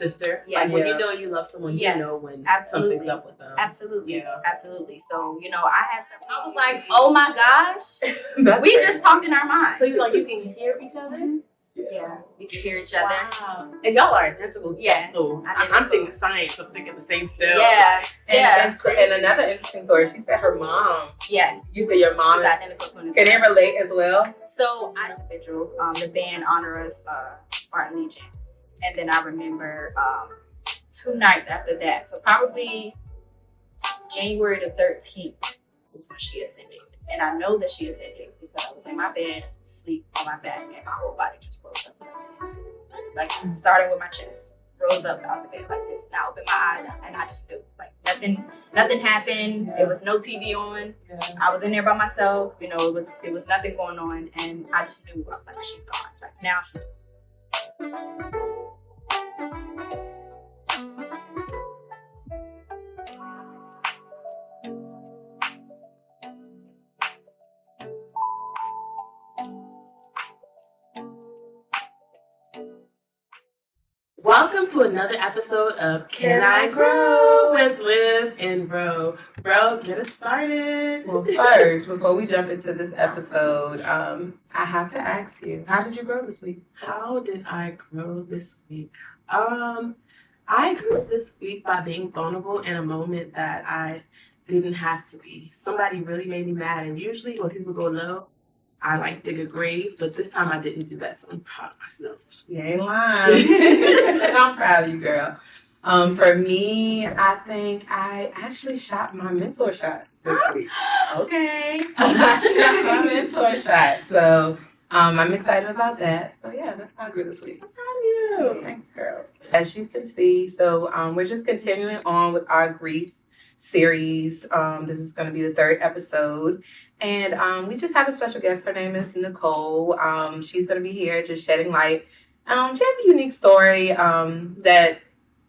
sister. Yeah. Like when you know you love someone, you know when something's up with them. Absolutely. So, I had something. I was like, oh my gosh. We just talked in our minds. So you can hear each other? Mm-hmm. Yeah, we can hear each other. Wow. And y'all are identical. Yes. So I'm thinking science. I'm thinking the same cell. Yeah. And another interesting story, she said her mom. Yes. You said your mom. She's identical twin. Can they relate as well? So I individual, the band honor us Spartan Legion. And then I remember 2 nights after that. So probably January the 13th is when she ascended. And I know that she ascended because I was in my bed, asleep on my back, and my whole body just rose up. Like, starting with my chest, rose up out of the bed like this. And I opened my eyes, and I just knew, like, nothing happened. There was no TV on. I was in there by myself. It was nothing going on. And I just knew, I was like, she's gone. Like, now she's Welcome to another episode of Can I Grow with Liv and Bro. Bro, get us started. Well, first, before we jump into this episode, I have to ask you, how did you grow this week? How did I grow this week? I grew this week by being vulnerable in a moment that I didn't have to be. Somebody really made me mad, and usually when people go low, I dig a grave, but this time I didn't do that, so I'm proud of myself. You ain't lying. I'm proud of you, girl. For me, I think I actually shot my mentor shot this week. Okay. I shot my mentor shot. So I'm excited about that. So yeah, that's how I grew this week. How are you? Thanks, girls. As you can see, so we're just continuing on with our grief series. This is going to be the 3rd episode. And we just have a special guest. Her name is Nicole. She's going to be here just shedding light. She has a unique story that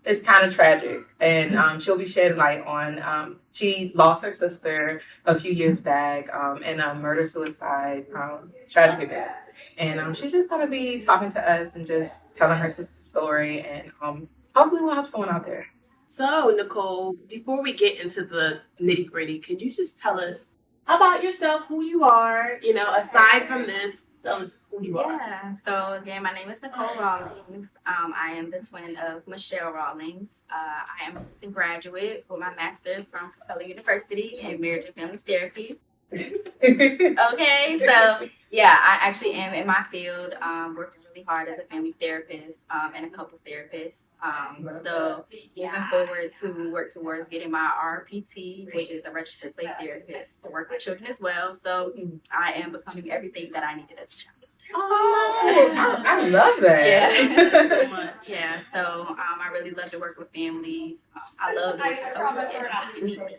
is kind of tragic. And she'll be shedding light on, she lost her sister a few years back in a murder-suicide tragic event. And she's just going to be talking to us and just telling her sister's story. And hopefully we'll help someone out there. So, Nicole, before we get into the nitty-gritty, can you just tell us about yourself, who you are, aside from this, tell us who you are. Yeah, so again, my name is Nicole Rawlings. I am the twin of Michelle Rawlings. I am a recent graduate with my master's from Capella University in marriage and family therapy. Okay, so yeah, I actually am in my field, working really hard as a family therapist and a couples therapist. So moving forward to work towards getting my RPT, which is a registered play therapist, to work with children as well. So I am becoming everything that I needed as a child. Oh, I love that. Yeah, so much. Yeah, so I really love to work with families. I love to work with couples. If you need me.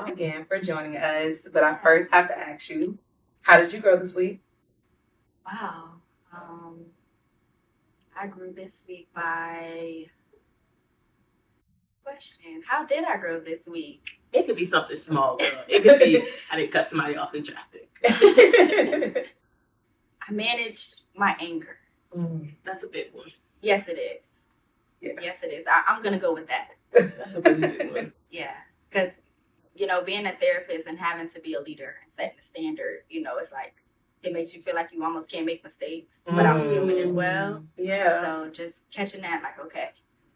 Again for joining us, but I first have to ask you, how did you grow this week? Wow. I grew this week by question. How did I grow this week? It could be something small, girl. It could be I didn't cut somebody off in traffic. I managed my anger. That's a big one. Yes, it is. Yeah. Yes, it is. I'm going to go with that. That's a really big one. Yeah. Because, being a therapist and having to be a leader and setting the standard, it's like, it makes you feel like you almost can't make mistakes, but I'm human as well. Yeah. So just catching that, like, okay,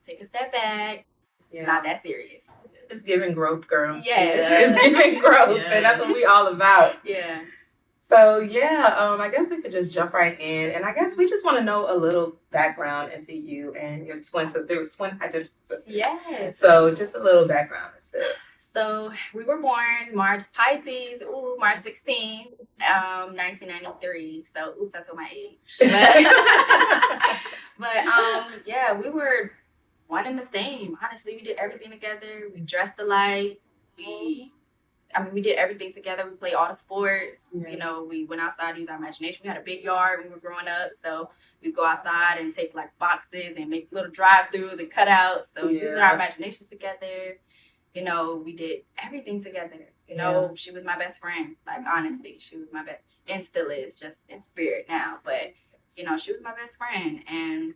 take a step back. Yeah. It's not that serious. It's giving growth, girl. Yes. It's giving growth, and that's what we all about. Yeah. So yeah, I guess we could just jump right in, and I guess we just want to know a little background into you and your twin sister. There were twin identical sisters. Yeah. So just a little background. That's it. So we were born March 16, 1993. So oops, I told my age. But yeah, we were one and the same. Honestly, we did everything together. We dressed alike. We did everything together. We played all the sports. Yeah. We went outside to use our imagination. We had a big yard when we were growing up. So we'd go outside and take boxes and make little drive-throughs and cutouts. So using our imagination together. We did everything together. She was my best friend. Like, honestly, she was my best, and still is, just in spirit now. But, she was my best friend. And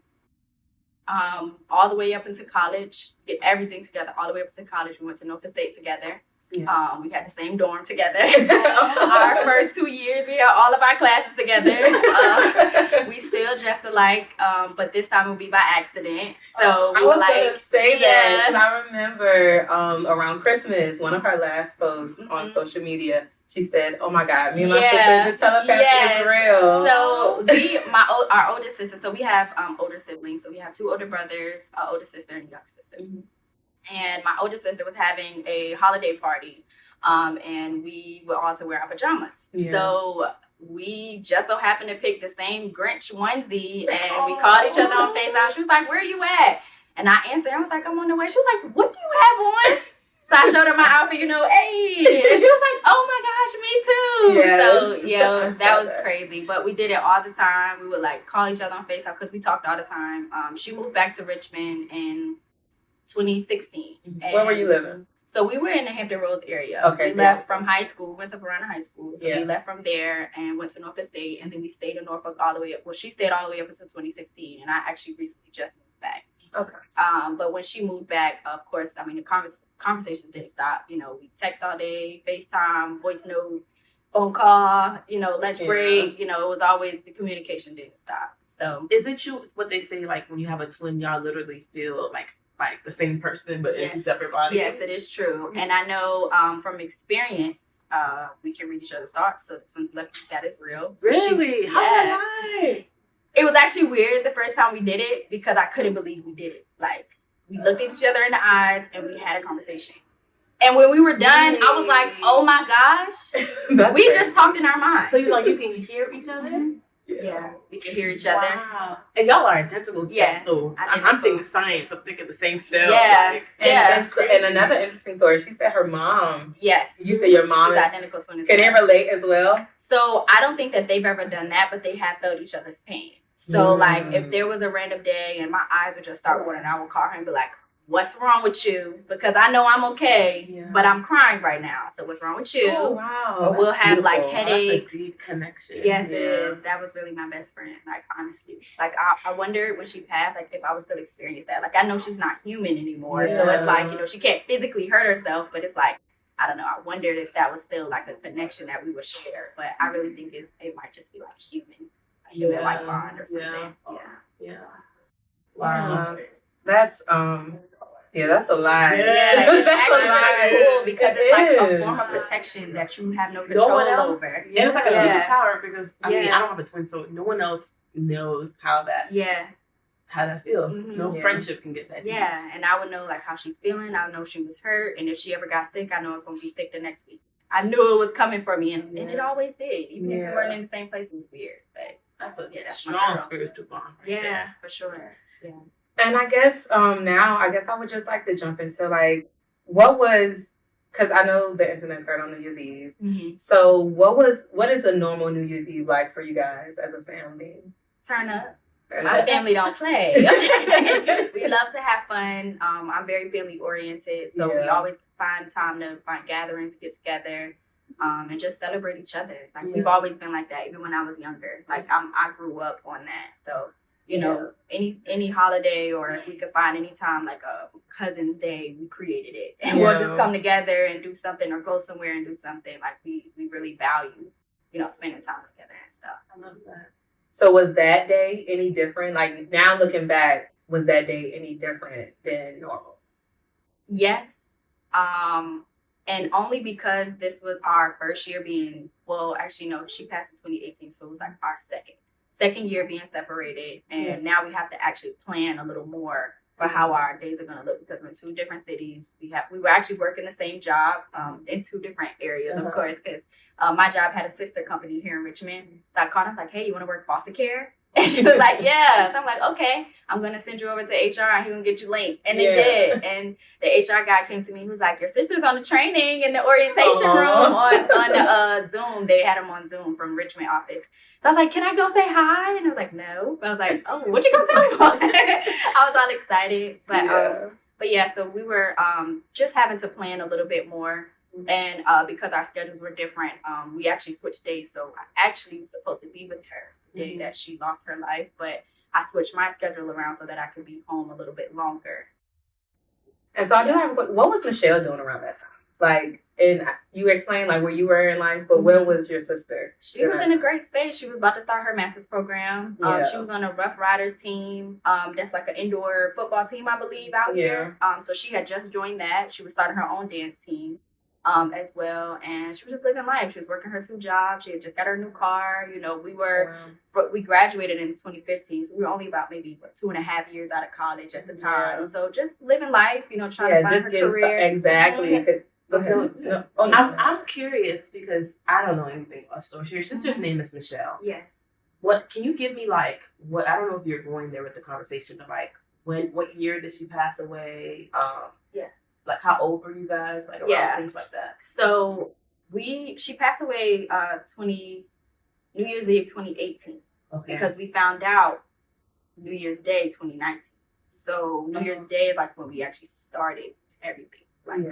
all the way up into college, get everything together, all the way up to college. We went to Norfolk State together. Yeah. We had the same dorm together. Our first 2 years, we had all of our classes together. We still dressed alike, but this time it would be by accident. So I was gonna say that, 'cause I remember around Christmas, one of her last posts on social media, she said, "Oh my God, me and my sister, the telepathy is real." So our older sister. So we have older siblings. So we have 2 older brothers, an older sister, and a younger sister. And my older sister was having a holiday party, and we were all to wear our pajamas. Yeah. So we just so happened to pick the same Grinch onesie, and we called each other on FaceTime. She was like, "Where are you at?" And I answered. I was like, "I'm on the way." She was like, "What do you have on?" So I showed her my outfit, hey. And she was like, "Oh my gosh, me too." Yes. So yeah, that was crazy. But we did it all the time. We would like call each other on FaceTime because we talked all the time. She moved back to Richmond in 2016. Where were you living? So we were in the Hampton Roads area. Okay. We left from high school, went to Verona High School. So Yeah. we left from there and went to Norfolk State, and then we stayed in Norfolk all the way up. Well, she stayed all the way up until 2016, and I actually recently just moved back. Okay. But when she moved back, of course, I mean, the conversations didn't stop. You know, we text all day, FaceTime, voice note, phone call, you know, lunch break. You know, it was always, the communication didn't stop. So Is it true what they say, like when you have a twin, y'all literally feel like the same person but in 2 separate bodies? Yes, it is true. And I know from experience, we can read each other's thoughts. So the twin telepathy, that is real. Really? How's that like? It was actually weird the first time we did it because I couldn't believe we did it. Like, we looked at each other in the eyes and we had a conversation. And when we were done, I was like, "Oh my gosh." We just talked in our minds. So you can hear each other? Yeah, we can hear each other. Wow. And y'all are identical. Yes, So identical. I'm thinking science. I'm thinking the same cell. Yeah. And another interesting story, she said her mom. Yes. You said your mom She's is identical twin. Can they relate as well? So I don't think that they've ever done that, but they have felt each other's pain. So like if there was a random day and my eyes would just start watering, I would call her and be like, "What's wrong with you?" Because I know I'm okay, but I'm crying right now. So what's wrong with you? Oh, wow. Or we'll have like That's headaches. a deep connection. Yes, it is. That was really my best friend. Like, honestly, like I wondered when she passed, like if I would still experience that. Like, I know she's not human anymore, so it's like, you know, she can't physically hurt herself, but it's like, I don't know. I wondered if that was still like a connection that we would share. But I really think it might just be like a human like bond or something. Yeah. Wow. That's that's a lot. Yeah, it's That's a actually lot. really cool because it's like a is. form of protection that you have no No control one else. over. And it's like a Yeah. superpower because I mean Yeah. I don't have a twin, so no one else knows how that feels. Mhm. No Yeah. friendship can get that deep. Yeah, and I would know like how she's feeling. I would know she was hurt, and if she ever got sick, I know I was gonna be sick the next week. I knew it was coming for me, and it always did. Even if we weren't in the same place, it was weird. But That's a that's my strong girl. spiritual bond. Right yeah, there. for sure. Yeah. And I guess now I would just like to jump into like because I know the internet occurred on New Year's Eve. Mm-hmm. So what is a normal New Year's Eve like for you guys as a family? Turn up. My family don't play. We love to have fun. I'm very family oriented, so we always find time to find gatherings, get together, and just celebrate each other. Like we've always been like that, even when I was younger. Like I grew up on that, so you know, any holiday, or if we could find any time like a cousin's day, we created it, and we'll just come together and do something, or go somewhere and do something. Like we really value, you know, spending time together and stuff. I love that. So was that day any different? Like now looking back, was that day any different than normal? Yes. And only because this was our first year being, well, actually, no, she passed in 2018. So it was like our second year being separated. And now we have to actually plan a little more for how our days are going to look, because we're in 2 different cities. We were actually working the same job in 2 different areas, of course, because my job had a sister company here in Richmond. So I called her, I was like, "Hey, you want to work foster care?" And she was like, "Yeah." So I'm like, "Okay, I'm going to send you over to HR and he's going to get you linked." And they did. And the HR guy came to me. He was like, "Your sister's on the training in the orientation room on the Zoom." They had him on Zoom from Richmond office. So I was like, "Can I go say hi?" And I was like, "No." But I was like, "Oh, what you going to tell me about?" I was all excited. But yeah, so we were just having to plan a little bit more. And because our schedules were different, we actually switched days. So I actually was supposed to be with her the day that she lost her life. But I switched my schedule around so that I could be home a little bit longer. And so I do have a question. What was Michelle doing around that time? Like, and you explained like where you were in life, but where was your sister? She was in a great space. She was about to start her master's program. Yeah. She was on a Rough Riders team. That's like an indoor football team, I believe, out here. So she had just joined that. She was starting her own dance team as well. And she was just living life. She was working her 2 jobs. She had just got her new car. You know, we graduated in 2015. So we were only about maybe 2.5 years out of college at the time. Yeah. So just living life, you know, trying to find her career. Exactly. Go ahead. No. I'm curious because I don't know anything about story. Your sister's name is Michelle. Yes. What can you give me like what I don't know if you're going there with the conversation of like what year did she pass away? Yeah. Like how old were you guys? Like around things like that. So she passed away New Year's Eve 2018. Okay. Because we found out New Year's Day 2019. So New Year's Day is like when we actually started everything. Like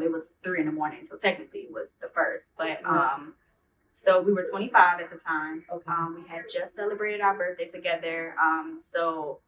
it was 3 a.m. So technically it was the first. But so we were 25 at the time. Okay. We had just celebrated our birthday together. So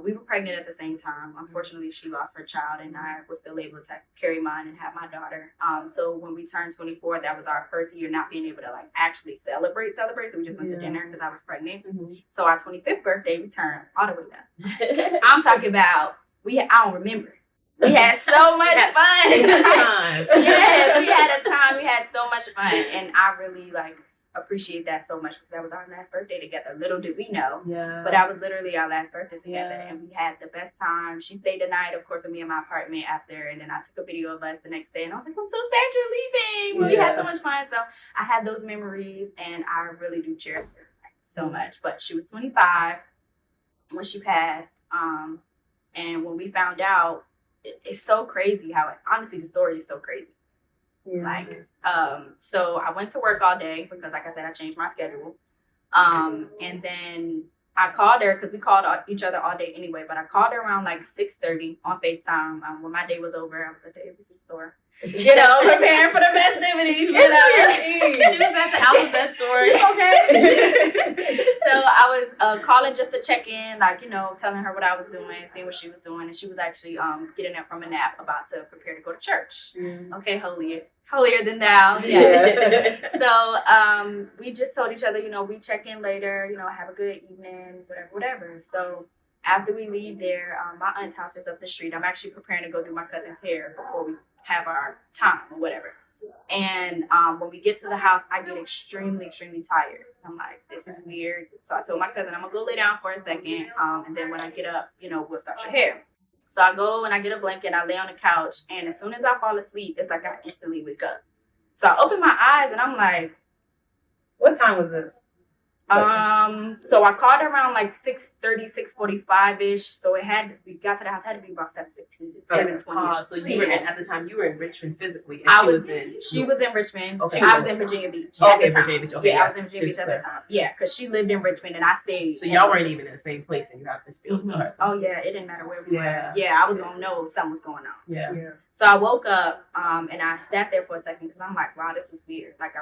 we were pregnant at the same time. Unfortunately, she lost her child, and I was still able to carry mine and have my daughter. So when we turned 24, that was our first year not being able to like actually celebrate. So we just went to dinner because I was pregnant. Mm-hmm. So our 25th birthday, we turned all the way down. I'm talking about I don't remember. We had so much fun. Yes, we had a time. We had so much fun, and I really like appreciate that so much because that was our last birthday together. Little did we know, but that was literally our last birthday together, and we had the best time. She stayed the night, of course, with me in my apartment after, and then I took a video of us the next day, and I was like, I'm so sad you're leaving. Well, we had so much fun, so I had those memories, and I really do cherish her so much. But she was 25 when she passed, and when we found out, it's so crazy how honestly the story is so crazy. Like, so I went to work all day because, like I said, I changed my schedule. And then I called her because we called each other all day anyway. But I called her around like 6:30 on FaceTime. When my day was over, I was at the ABC store, you know, preparing for the festivities. You know, she was at the alphabet store. Okay. So I was calling just to check in, like, you know, telling her what I was doing, seeing what she was doing, and she was actually getting up from a nap, about to prepare to go to church. Okay, holier than thou. Yeah. So we just told each other, you know, we check in later, you know, have a good evening, whatever. So after we leave there, my aunt's house is up the street. I'm actually preparing to go do my cousin's hair before we have our time or whatever. And when we get to the house, I get extremely, extremely tired. I'm like, this is weird. So I told my cousin, I'm gonna go lay down for a second. And then when I get up, you know, we'll start your hair. So I go and I get a blanket, I lay on the couch, and as soon as I fall asleep, it's like I instantly wake up. So I open my eyes and I'm like, what time was this? So I called around like 6:30, 6:45-ish. So we got to the house, had to be about 7:15, 7:20. So you were at the time you were in Richmond physically, and she was in Richmond. Okay. I was in Virginia Beach. Okay, Virginia Beach. Okay, yeah, I was in Virginia Beach at the time. Yeah, because she lived in Richmond and I stayed. So y'all weren't even in the same place, and you have this feeling. Oh yeah, it didn't matter where we were. Yeah, I was gonna know if something was going on. Yeah. So I woke up and I sat there for a second because I'm like, wow, this was weird. Like I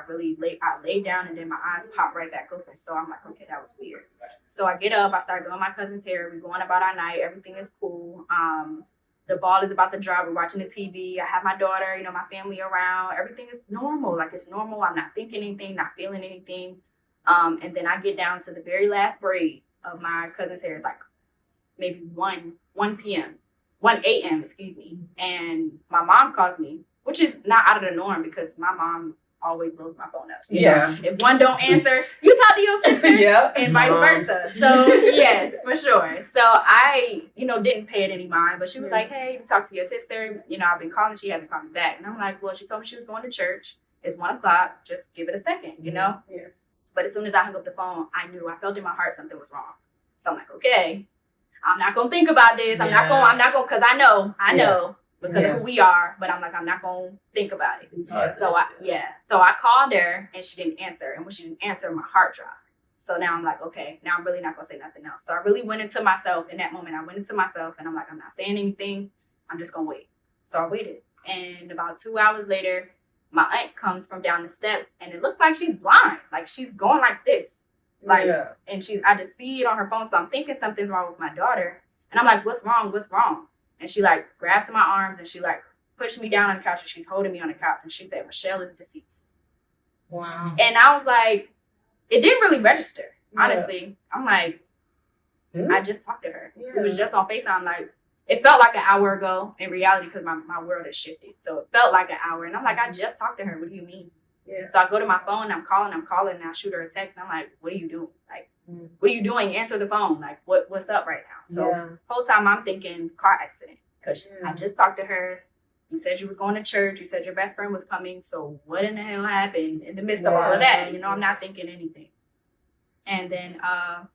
laid down and then my eyes popped right back open. So I'm like, okay, that was weird. So I get up, I start doing my cousin's hair. We're going about our night. Everything is cool. The ball is about to drop. We're watching the TV. I have my daughter, you know, my family around. Everything is normal. Like it's normal. I'm not thinking anything, not feeling anything. And then I get down to the very last braid of my cousin's hair. It's like maybe 1 a.m., excuse me. And my mom calls me, which is not out of the norm because my mom always blows my phone up. You know? If one don't answer, you talk to your sister. And vice versa. So yes, for sure. So I, you know, didn't pay it any mind, but she was like, hey, you talk to your sister. You know, I've been calling, she hasn't called me back. And I'm like, well, she told me she was going to church. It's 1 o'clock. Just give it a second, you know? Yeah. But as soon as I hung up the phone, I felt in my heart something was wrong. So I'm like, okay, I'm not going to think about this. I'm not going, because I know because of who we are, but I'm like, I'm not going to think about it. So I called her and she didn't answer. And when she didn't answer, my heart dropped. So now I'm like, okay, now I'm really not going to say nothing else. So I really went into myself in that moment. I went into myself and I'm like, I'm not saying anything. I'm just going to wait. So I waited. And about 2 hours later, my aunt comes from down the steps and it looked like she's blind. Like she's going like this. Like, and I just see it on her phone. So I'm thinking something's wrong with my daughter. And I'm like, what's wrong? What's wrong? And she like grabs my arms and she like pushed me down on the couch and she's holding me on the couch. And she said, Michelle is deceased. Wow. And I was like, it didn't really register, honestly. I'm like, I just talked to her. It was just on FaceTime. Like, it felt like an hour ago in reality because my world has shifted. So it felt like an hour. And I'm like, I just talked to her. What do you mean? Yeah. So I go to my phone, I'm calling, and I shoot her a text. And I'm like, what are you doing? Like, what are you doing? Answer the phone. Like, what's up right now? So whole time I'm thinking car accident because I just talked to her. You said you was going to church. You said your best friend was coming. So what in the hell happened in the midst of all of that? You know, I'm not thinking anything. And then, I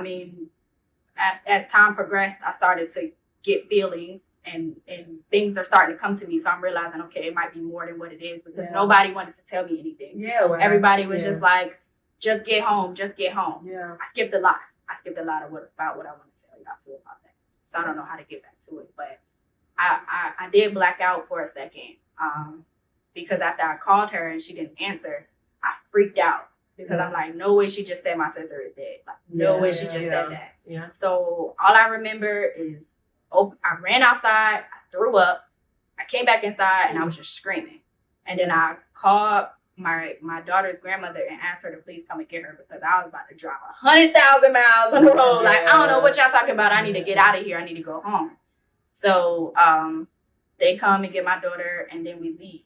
mean, as time progressed, I started to get feelings and things are starting to come to me. So I'm realizing, okay, it might be more than what it is because nobody wanted to tell me anything. Yeah, everybody was just like, just get home, just get home. Yeah, I skipped a lot about what I want to tell y'all too about that. So I don't know how to get back to it, but I did black out for a second because after I called her and she didn't answer, I freaked out. Because I'm like, no way she just said my sister is dead. Like, no way she just said that. Yeah. So all I remember is I ran outside, I threw up, I came back inside, and I was just screaming. And then I called my daughter's grandmother and asked her to please come and get her because I was about to drive 100,000 miles on the road. Like, I don't know what y'all talking about. I need to get out of here. I need to go home. So they come and get my daughter, and then we leave.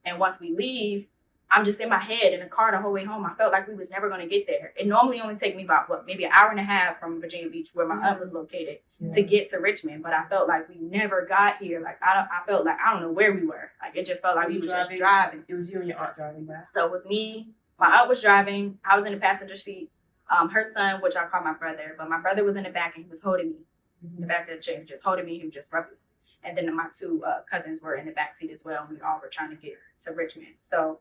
And once we leave, I'm just in my head in the car the whole way home. I felt like we was never going to get there. It normally only take me about, maybe an hour and a half from Virginia Beach where my aunt was located to get to Richmond. But I felt like we never got here. Like, I felt like, I don't know where we were. Like, it just felt like we was just driving. It was you and your aunt driving back. So it was me. My aunt was driving. I was in the passenger seat. Her son, which I call my brother, but my brother was in the back and he was holding me. In the back of the chair, just holding me. He was just rubbing me. And then my two cousins were in the back seat as well. And we all were trying to get to Richmond. So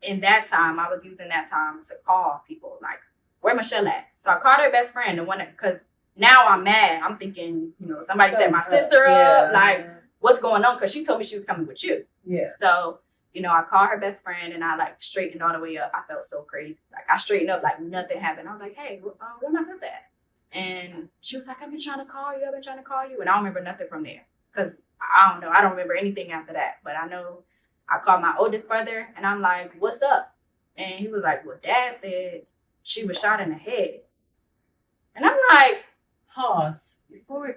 in that time, I was using that time to call people, like, where Michelle at? So I called her best friend, because now I'm mad. I'm thinking, somebody set my sister up. Like, what's going on? Because she told me she was coming with you. Yeah. So, I called her best friend, and I, like, straightened all the way up. I felt so crazy. Like, I straightened up like nothing happened. I was like, hey, where my sister at? And she was like, I've been trying to call you. And I don't remember nothing from there. Because, I don't know. I don't remember anything after that. But I know I called my oldest brother and I'm like, what's up? And he was like, well, Dad said she was shot in the head. And I'm like, pause before we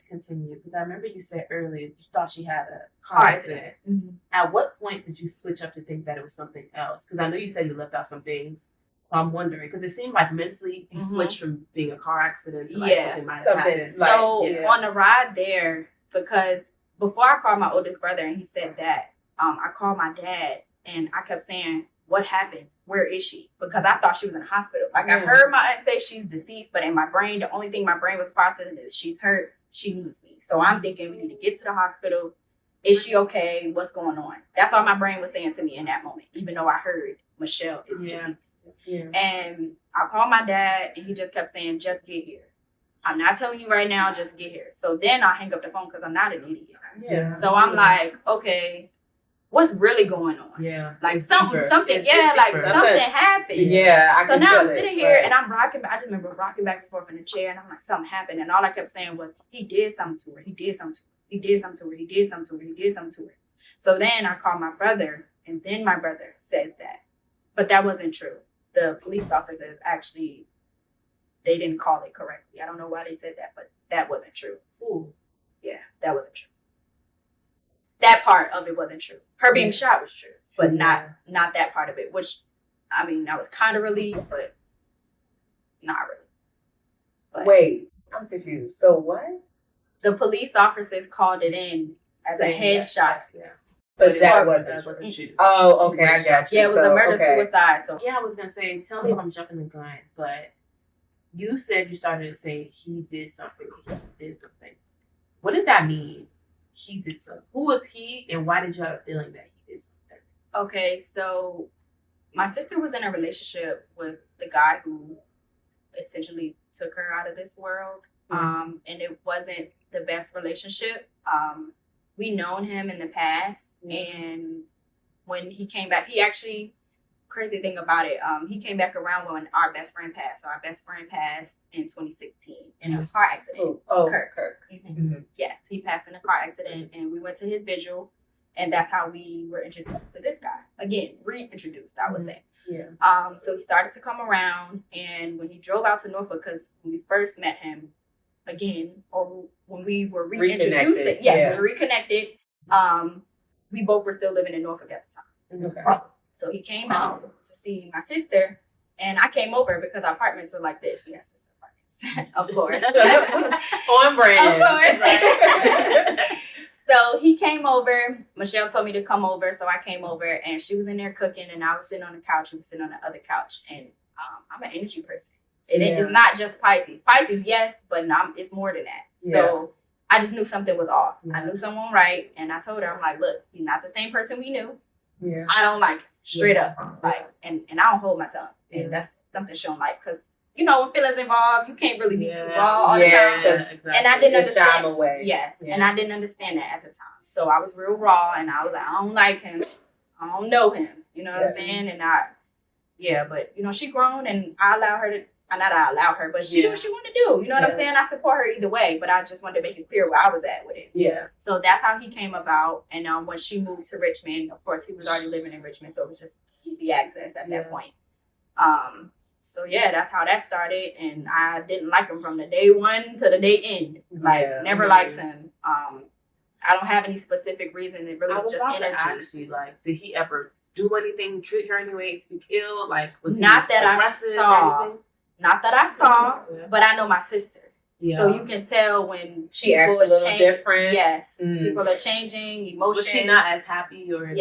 continue, because I remember you said earlier you thought she had a car accident. Mm-hmm. At what point did you switch up to think that it was something else? Because I know you said you left out some things. I'm wondering, because it seemed like mentally you switched from being a car accident to like something might have happened. So on the ride there, because before I called my oldest brother and he said that, I called my dad and I kept saying, what happened? Where is she? Because I thought she was in the hospital. Like, I heard my aunt say she's deceased, but in my brain, the only thing my brain was processing is she's hurt. She needs me. So I'm thinking we need to get to the hospital. Is she okay? What's going on? That's all my brain was saying to me in that moment, even though I heard Michelle is deceased. Yeah. And I called my dad and he just kept saying, just get here. I'm not telling you right now, just get here. So then I hang up the phone because I'm not an idiot. Yeah. So I'm like, okay, what's really going on? Yeah. Like something happened. Yeah. So now I'm sitting here and I'm rocking. I just remember rocking back and forth in the chair and I'm like, something happened. And all I kept saying was, he did something to her. He did something to her. He did something to her. He did something to her. He did something to her. So then I called my brother and then my brother says that. But that wasn't true. The police officers actually, they didn't call it correctly. I don't know why they said that, but that wasn't true. Ooh. Yeah, that wasn't true. That part of it wasn't true. Her being shot was true, but not that part of it, which, I mean, I was kind of relieved, but not really. But wait, I'm confused. So what? The police officers called it in as a headshot. Yeah. But that wasn't true. Oh, okay, I got you. Yeah, it was a murder-suicide. So yeah, I was going to say, tell me if I'm jumping the gun, but you said you started to say he did something. What does that mean? He did something. Who was he, and why did you have a feeling that he did something? Okay, so my sister was in a relationship with the guy who essentially took her out of this world, and it wasn't the best relationship. We known him in the past, and when he came back, he actually crazy thing about it, he came back around when our best friend passed. So our best friend passed in 2016 in a car accident. Kirk. Mm-hmm. Yes, he passed in a car accident, and we went to his vigil, and that's how we were introduced to this guy. Again, reintroduced, I would say. Yeah. So he started to come around, and when he drove out to Norfolk, because when we first met him, again, or when we were reintroduced, we were reconnected. We both were still living in Norfolk at the time. Okay. So he came out to see my sister, and I came over because our apartments were like this. We had sister apartments, of course. On brand. Of course. Right. So he came over. Michelle told me to come over, so I came over, and she was in there cooking, and I was sitting on the couch. He was sitting on the other couch, and I'm an energy person. It's not just Pisces. Pisces, yes, but it's more than that. So I just knew something was off. I knew someone right, and I told her, I'm like, look, you're not the same person we knew. Yeah. I don't like it. Straight up. Like, and I don't hold my tongue. And that's something she don't like, because when feelings involved, you can't really be too raw all the time. Exactly. And I didn't understand. Away. Yes. And I didn't understand that at the time. So I was real raw, and I was like, I don't like him. I don't know him. You know what I'm saying? And but she grown, and I allow her to, not I allow her, but she did what she wanted to do. You know what I'm saying? I support her either way, but I just wanted to make it clear where I was at with it. Yeah. So that's how he came about. And when she moved to Richmond, of course, he was already living in Richmond, so it was just easy access at that point. So that's how that started, and I didn't like him from the day one to the day end. Never liked him. I don't have any specific reason. It really was just energy. I was about to ask you, did he ever do anything, treat her anyway, speak ill? Was not he that aggressive I saw. or anything? Not that I saw, but I know my sister. Yeah. So you can tell when she acts a little different. Yes. People are changing, emotions. Was she not as happy or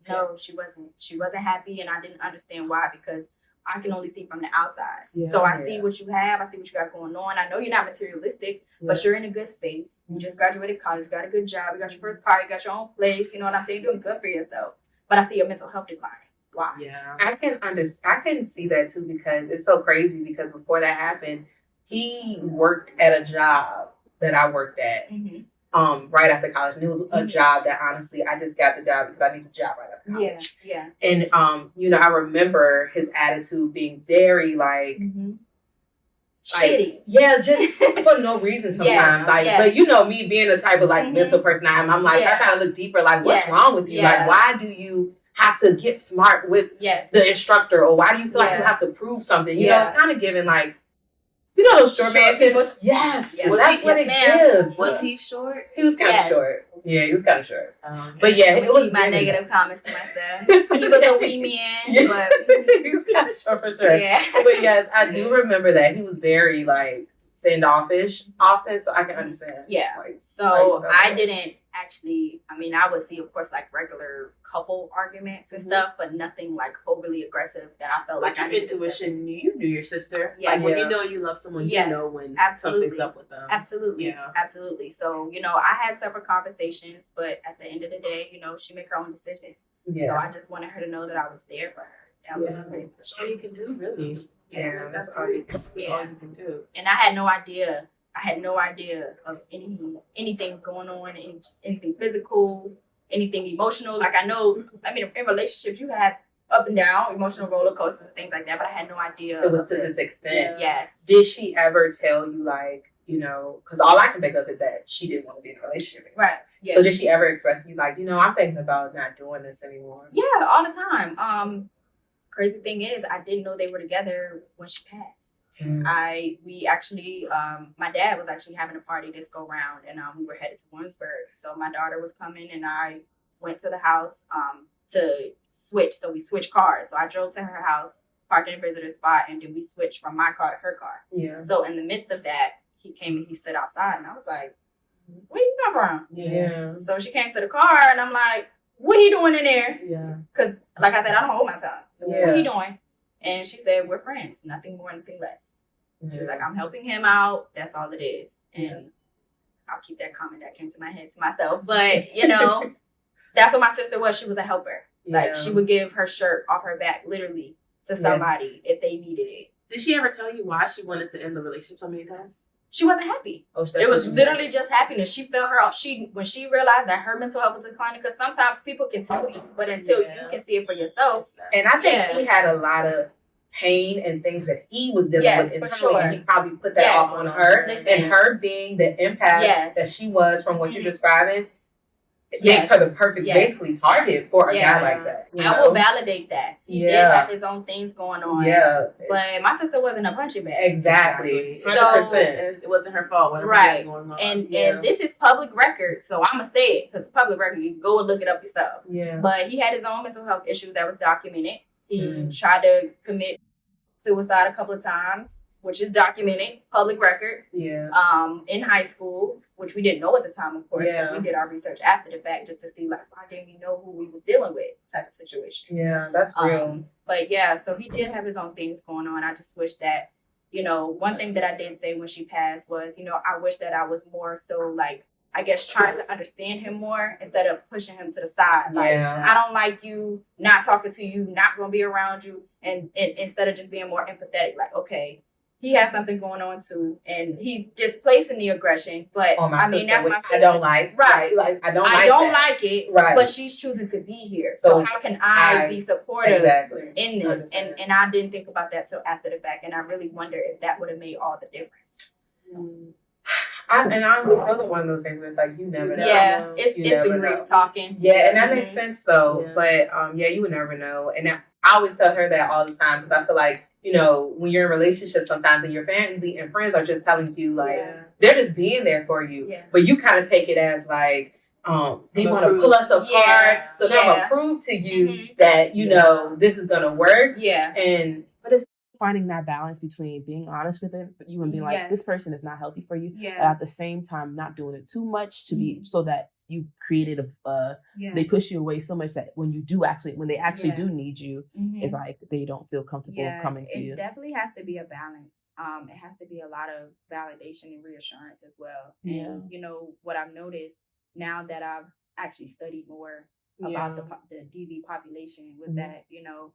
No, she wasn't. She wasn't happy, and I didn't understand why, because I can only see from the outside. Yeah. So I see what you have, I see what you got going on. I know you're not materialistic, but you're in a good space. You just graduated college, you got a good job, you got your first car, you got your own place, you know what I'm saying? You're doing good for yourself. But I see your mental health declining. Why? Yeah. I can see that too, because it's so crazy, because before that happened, he worked at a job that I worked at. Mm-hmm. Right after college. And it was a job that, honestly, I just got the job because I needed a job right after college. Yeah. And I remember his attitude being very shitty. Just for no reason sometimes. But me being the type of mental person I am, I'm I try to look deeper, what's wrong with you? Why do you have to get smart with the instructor, or why do you feel like you have to prove something? You know, it's kind of given those short man. Yes. Well, that's what it gives. Was he short? He was kind of short. Yeah, he was kind of short. Okay. But it was my negative comments to myself. He was a wee man, but he was kind of short for sure. Yeah. But yes, I do remember that he was very standoffish often, so I can understand. Yeah. So I didn't actually. I would see, of course, regular couple arguments and stuff, but nothing overly aggressive that I felt your intuition. You knew your sister. When you know you love someone, you know when something's up with them. Absolutely. Yeah. Absolutely. So I had several conversations, but at the end of the day, she made her own decisions. Yeah. So I just wanted her to know that I was there for her. That was all you can do, really. Yeah, that's all you can do. And I had no idea. Of anything going on, anything physical, anything emotional. I know, in relationships, you have up and down, emotional roller coasters and things like that, but I had no idea. It was to this extent. Yes. Did she ever tell you, because all I can think of is that she didn't want to be in a relationship anymore. Right. Yeah. So did she ever express to you, I'm thinking about not doing this anymore? Yeah, all the time. Crazy thing is, I didn't know they were together when she passed. We actually, my dad was actually having a party this go round, and we were headed to Warrensburg. So my daughter was coming, and I went to the house to switch. So we switched cars. So I drove to her house, parked in a visitor spot, and then we switched from my car to her car. Yeah. So in the midst of that, he came and he stood outside, and I was like, "Where you come from?" Yeah. So she came to the car, and I'm like, "What he doing in there?" Yeah. Because, like I said, I don't hold my tongue. So what he doing? And she said, "We're friends, nothing more, nothing less." She was like, "I'm helping him out. That's all it is." And I'll keep that comment that came to my head to myself. But, that's what my sister was. She was a helper. She would give her shirt off her back, literally, to somebody if they needed it. Did she ever tell you why she wanted to end the relationship so many times? she wasn't happy. Oh, that's It was what you literally mean. just happiness. She felt when she realized that her mental health was declining, because sometimes people can tell you, but until you can see it for yourself. And I think Yeah. he had a lot of pain and things that he was dealing with for internally, sure. and he probably put that off on her. Listen. And her being the empath that she was, from what you're describing, it makes her the perfect, basically, target for a guy like that. You know? I will validate that. He did have his own things going on. Yeah. But my sister wasn't a punching bag. Exactly. 100%. So, it wasn't her fault. Right. Going on. And this is public record, so I'm going to say it, because public record, you can go and look it up yourself. Yeah. But he had his own mental health issues that was documented. He tried to commit suicide a couple of times, which is documented, public record. Yeah. In high school, which we didn't know at the time, of course. Yeah. So we did our research after the fact just to see, like, why didn't we know who we was dealing with type of situation. Yeah, that's real. But yeah, so he did have his own things going on. I just wish that, you know, one thing that I did say when she passed was, you know, I wish that I was more so, like, I guess, trying to understand him more instead of pushing him to the side. Like, I don't like you, not talking to you, not going to be around you. And instead of just being more empathetic, like, okay, he has something going on too, and he's displacing the aggression. But I mean, that's my sister. I don't like. Right. Like, I don't like it. Right. But she's choosing to be here. So how can I be supportive in this? And I didn't think about that till after the fact. And I really wonder if that would have made all the difference. And honestly, those are one of those things where it's like, you never know. Yeah, it's the grief talking. Yeah, and that makes sense though. Yeah. But you would never know. And I always tell her that all the time, because I feel like, you know, when you're in relationships sometimes and your family and friends are just telling you, like, they're just being there for you. Yeah. But you kind of take it as like, they want to pull us apart. So they're going to prove to you that, you know, this is going to work. Yeah. But it's finding that balance between being honest with you and being like, this person is not healthy for you. Yeah. But at the same time, not doing it too much to be so that you've created they push you away so much that when they actually do need you, it's like they don't feel comfortable coming to you. It definitely has to be a balance. It has to be a lot of validation and reassurance as well. Yeah. And you know what I've noticed now that I've actually studied more about the DV population was that, you know,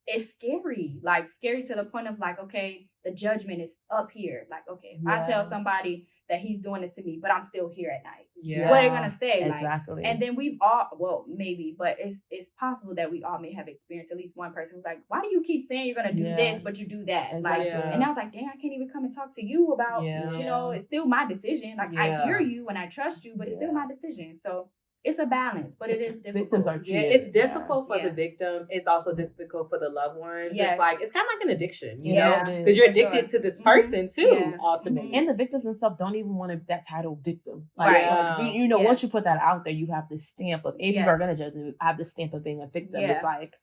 it's scary, like scary to the point of like, okay, the judgment is up here. Like, okay, if I tell somebody that he's doing this to me, but I'm still here at night, what are they gonna say? Exactly. Like, and then we've all, well, maybe, but it's possible that we all may have experienced at least one person who's like, why do you keep saying you're gonna do this, but you do that? Exactly. Like, and I was like, dang, I can't even come and talk to you about, you know, it's still my decision. Like, I hear you and I trust you, but it's still my decision. So it's a balance, but it is difficult. Victims are it's difficult for the victim. It's also difficult for the loved ones. It's like, it's kind of like an addiction, you know, because you're addicted to this person too, ultimately. And the victims themselves don't even want that title victim. Like, you know, once you put that out there, you have this stamp of, if you are going to judge them, have the stamp of being a victim. It's like,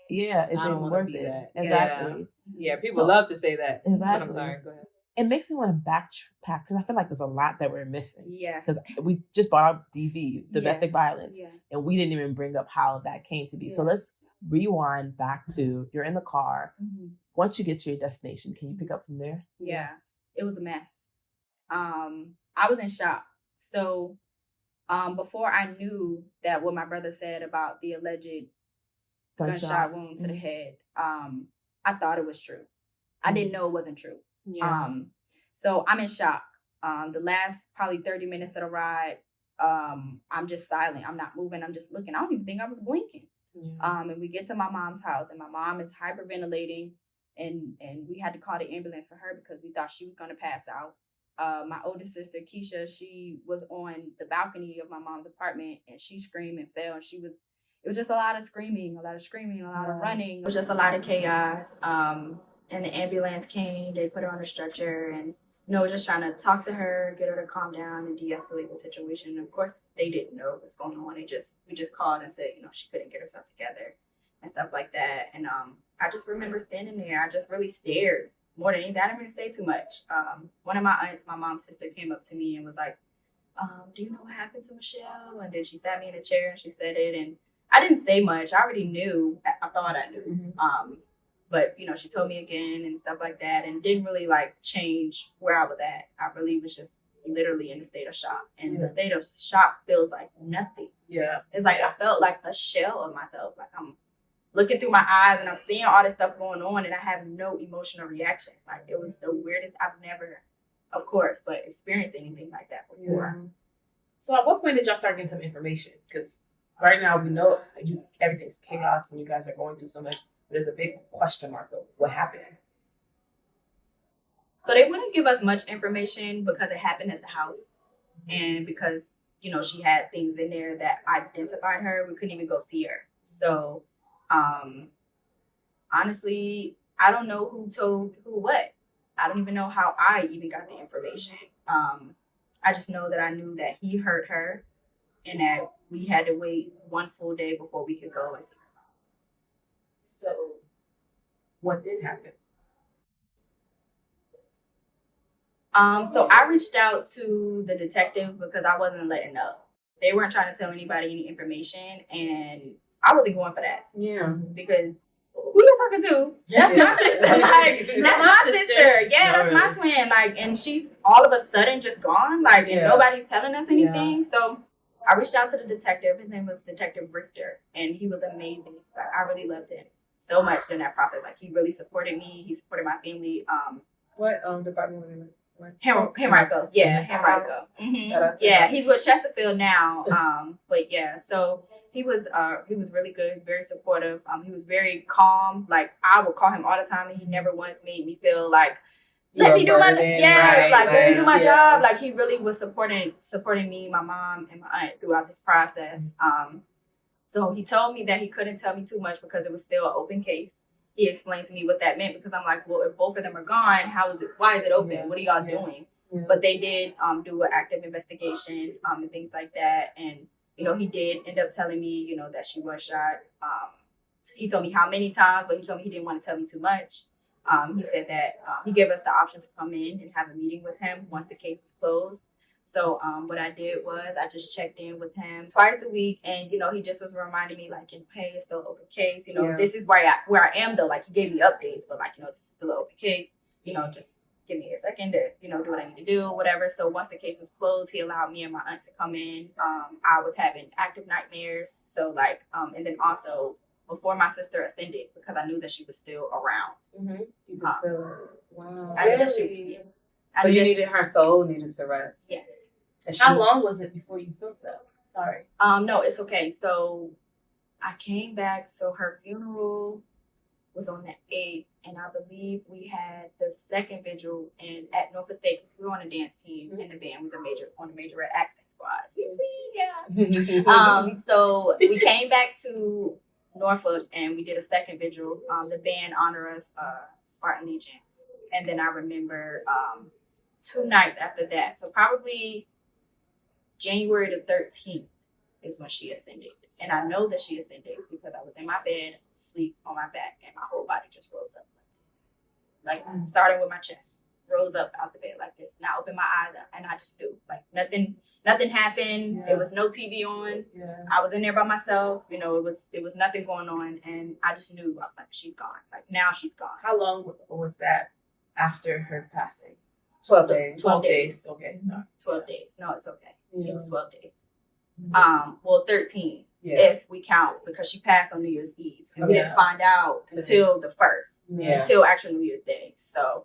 it's even worth it. Exactly. Yeah, people love to say that. Exactly. But I'm sorry, go ahead. It makes me want to backtrack because I feel like there's a lot that we're missing. Yeah. Because we just brought up DV, domestic violence, and we didn't even bring up how that came to be. So let's rewind back to, you're in the car. Once you get to your destination, can you pick up from there? Yeah. It was a mess. I was in shock. So before I knew that what my brother said about the alleged gunshot wound to the head, I thought it was true. I didn't know it wasn't true. Yeah. So I'm in shock. The last probably 30 minutes of the ride, I'm just silent. I'm not moving. I'm just looking. I don't even think I was blinking. Yeah. And we get to my mom's house and my mom is hyperventilating and we had to call the ambulance for her because we thought she was going to pass out. My older sister, Keisha, she was on the balcony of my mom's apartment and she screamed and fell. And it was just a lot of screaming, a lot of running. It was just a lot of chaos. And the ambulance came, they put her on a stretcher and, you know, just trying to talk to her, get her to calm down and de-escalate the situation. And of course, they didn't know what's going on. We just called and said, you know, she couldn't get herself together and stuff like that. And I just remember standing there. I just really stared more than anything. I didn't really say too much. One of my aunts, my mom's sister, came up to me and was like, do you know what happened to Michelle? And then she sat me in a chair and she said it. And I didn't say much. I already knew. I thought I knew. But, you know, she told me again and stuff like that and didn't really, like, change where I was at. I really was just literally in a state of shock. And the state of shock feels like nothing. Yeah. It's like I felt like a shell of myself. Like I'm looking through my eyes and I'm seeing all this stuff going on and I have no emotional reaction. Like it was the weirdest. I've never of course, but experience anything like that before. Yeah. So at what point did y'all start getting some information? Because right now we know everything's chaos and you guys are going through so much. There's a big question mark of what happened. So they wouldn't give us much information because it happened at the house. And because, she had things in there that identified her, we couldn't even go see her. So, honestly, I don't know who told who what. I don't even know how I even got the information. I just know that I knew that he hurt her and that we had to wait one full day before we could go and see her. So what did happen? So I reached out to the detective because I wasn't letting up. They weren't trying to tell anybody any information, and I wasn't going for that. Yeah. Because who you talking to? That's my sister. Like, that's my sister. Yeah, that's my twin. Like, and she's all of a sudden just gone. Like, and nobody's telling us anything. Yeah. So I reached out to the detective. His name was Detective Richter, and he was amazing. Like, I really loved him so much during that process. Like, he really supported me. He supported my family. What department were you in? Henrico. Yeah, Henrico. Mm-hmm. Yeah, he's with Chesterfield now. But yeah, so he was really good, very supportive. He was very calm. Like, I would call him all the time, and he never once made me feel like, let me do my job. Like, he really was supporting me, my mom, and my aunt throughout this process. So he told me that he couldn't tell me too much because it was still an open case. He explained to me what that meant because I'm like, well, if both of them are gone, why is it open? Yeah. What are y'all doing? Yeah. But they did do an active investigation and things like that. And, he did end up telling me, that she was shot. He told me how many times, but he told me he didn't want to tell me too much. He said that he gave us the option to come in and have a meeting with him once the case was closed. So what I did was I just checked in with him twice a week, and he just was reminding me, like, it's still an open case. This is where I am though. Like, he gave me updates, but this is still an open case. Just give me a second to do what I need to do, whatever. So once the case was closed, he allowed me and my aunt to come in. I was having active nightmares, so and then also before my sister ascended, because I knew that she was still around. Mm-hmm. You could feel it. Wow. I knew that she. So you needed her soul needed to rest. Yes. How long was it before you felt that? Sorry. No, it's okay. So I came back. So her funeral was on the 8th, and I believe we had the second vigil at Norfolk State. We were on a dance team, and the band was on the major accent squad. Sweet, yeah. So we came back to Norfolk, and we did a second vigil. The band honored us, Spartan Legion, and then I remember 2 nights after that. So probably January the 13th is when she ascended. And I know that she ascended because I was in my bed, asleep on my back, and my whole body just rose up. Like, starting with my chest, rose up out the bed like this. And I opened my eyes, and I just knew. Like, nothing happened. Yeah. There was no TV on. Yeah. I was in there by myself. It was nothing going on. And I just knew. I was like, she's gone. Like, now she's gone. How long was that after her passing? 12 days. 12 days. Okay. No. 12 days. No, it's okay. Yeah. It was 12 days. 13 if we count, because she passed on New Year's Eve. And we didn't find out until the 1st, until actual New Year's Day. So,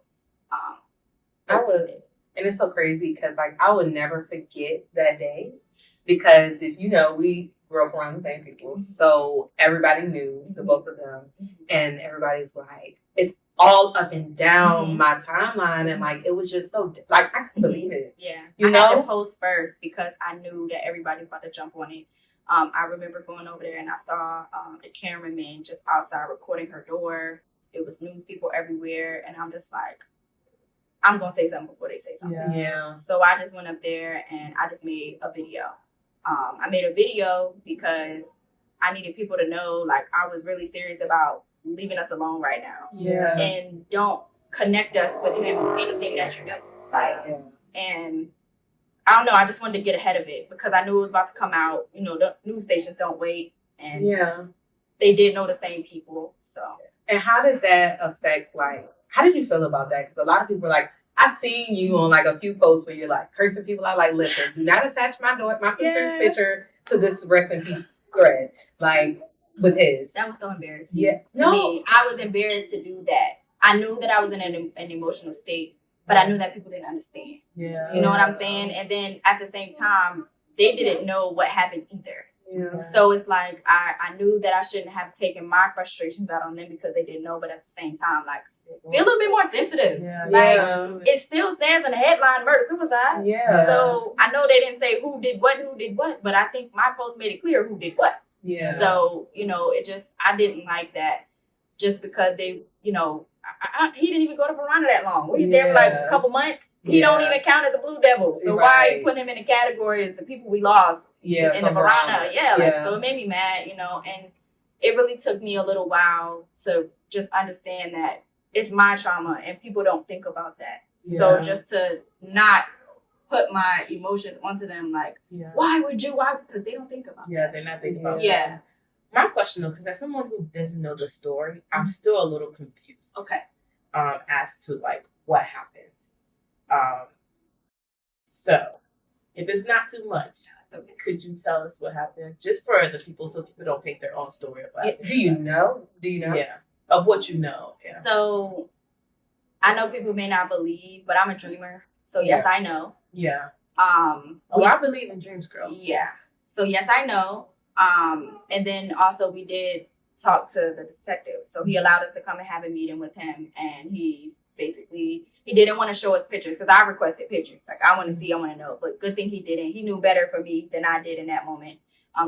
and it's so crazy because, like, I would never forget that day because if we grew up around the same people. So everybody knew the both of them. And everybody's like, it's all up and down my timeline. And like, it was just so, like, I couldn't believe it. Yeah. I had to post first because I knew that everybody was about to jump on it. I remember going over there and I saw the cameraman just outside recording her door. It was news people everywhere. And I'm just like, I'm going to say something before they say something. Yeah. So I just went up there and I just made a video. I made a video because I needed people to know, like, I was really serious about leaving us alone right now. Yeah. And don't connect us with him with anything that you do. Like, and I don't know, I just wanted to get ahead of it because I knew it was about to come out. The news stations don't wait. And they did know the same people. So. And how did that affect, like, how did you feel about that? Because a lot of people were like, I've seen you on like a few posts where you're like cursing people out, like, listen, do not attach my sister's picture to this rest in peace thread, like with his. That was so embarrassing. Yeah. To me, I was embarrassed to do that. I knew that I was in an emotional state but I knew that people didn't understand. Yeah. You know what I'm saying? And then at the same time, they didn't know what happened either. Yeah. So it's like I knew that I shouldn't have taken my frustrations out on them because they didn't know, but at the same time, like, be a little bit more sensitive. Yeah. Like, it still says in the headline, murder suicide. Yeah. So I know they didn't say who did what, but I think my post made it clear who did what. Yeah. So, you know, I didn't like that just because they, you know, he didn't even go to Verona that long. We was there for like a couple months. He don't even count as a Blue Devil. So why are you putting him in the category as the people we lost in the Verona? Yeah, like, so it made me mad, you know, and it really took me a little while to just understand that it's my trauma and people don't think about that. Yeah. So just to not put my emotions onto them, like, why? Because they don't think about it. Yeah, they're not thinking about it. Yeah. My question though, because as someone who doesn't know the story, I'm still a little confused. Okay. As to like what happened. So if it's not too much, could you tell us what happened? Just for the people so people don't paint their own story of what happened. Do you know? Yeah. Of what you know. Yeah. So I know people may not believe, but I'm a dreamer. So yes, I know. Yeah. I believe in dreams, girl. Yeah. So yes, I know. And then also we did talk to the detective. So he allowed us to come and have a meeting with him, and he didn't want to show us pictures because I requested pictures. Like, I want to see, I want to know. But good thing he didn't. He knew better for me than I did in that moment.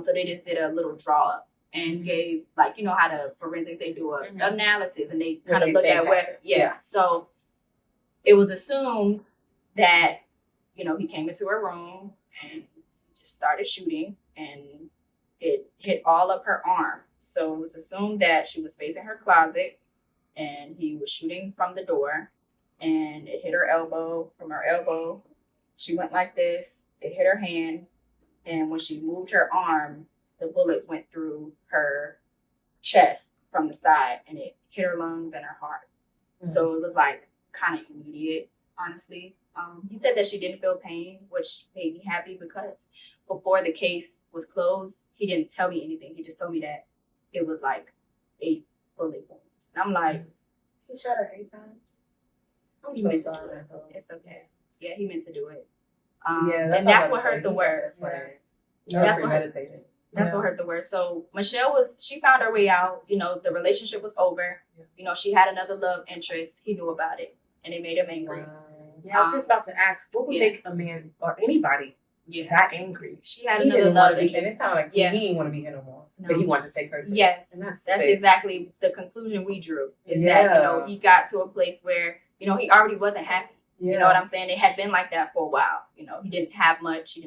So they just did a little draw up and gave, like, you know how the forensics, they do an analysis and they kind of look at where, So it was assumed that, you know, he came into her room and just started shooting, and it hit all up her arm. So it was assumed that she was facing her closet and he was shooting from the door, and it hit her elbow. From her elbow, she went like this. It hit her hand. And when she moved her arm, the bullet went through her chest from the side, and it hit her lungs and her heart. So it was like kind of immediate, honestly. He said that she didn't feel pain, which made me happy because before the case was closed, he didn't tell me anything. He just told me that it was like 8 bullet wounds. And I'm like, he shot her 8 times? I'm he so meant sorry. to do it. It's okay. Yeah, he meant to do it. And that's what hurt the worst. That's what hurt the worst. So Michelle she found her way out. You know, the relationship was over. You know, she had another love interest. He knew about it, and it made him angry. Yeah, I was just about to ask, what would make a man or anybody that angry? She had another love interest. And it sounded like he didn't want to be here no more. No. But he wanted to take her to. Yes. And that's exactly the conclusion we drew. Is that, you know, he got to a place where, you know, he already wasn't happy. You know what I'm saying? It had been like that for a while. You know, he didn't have much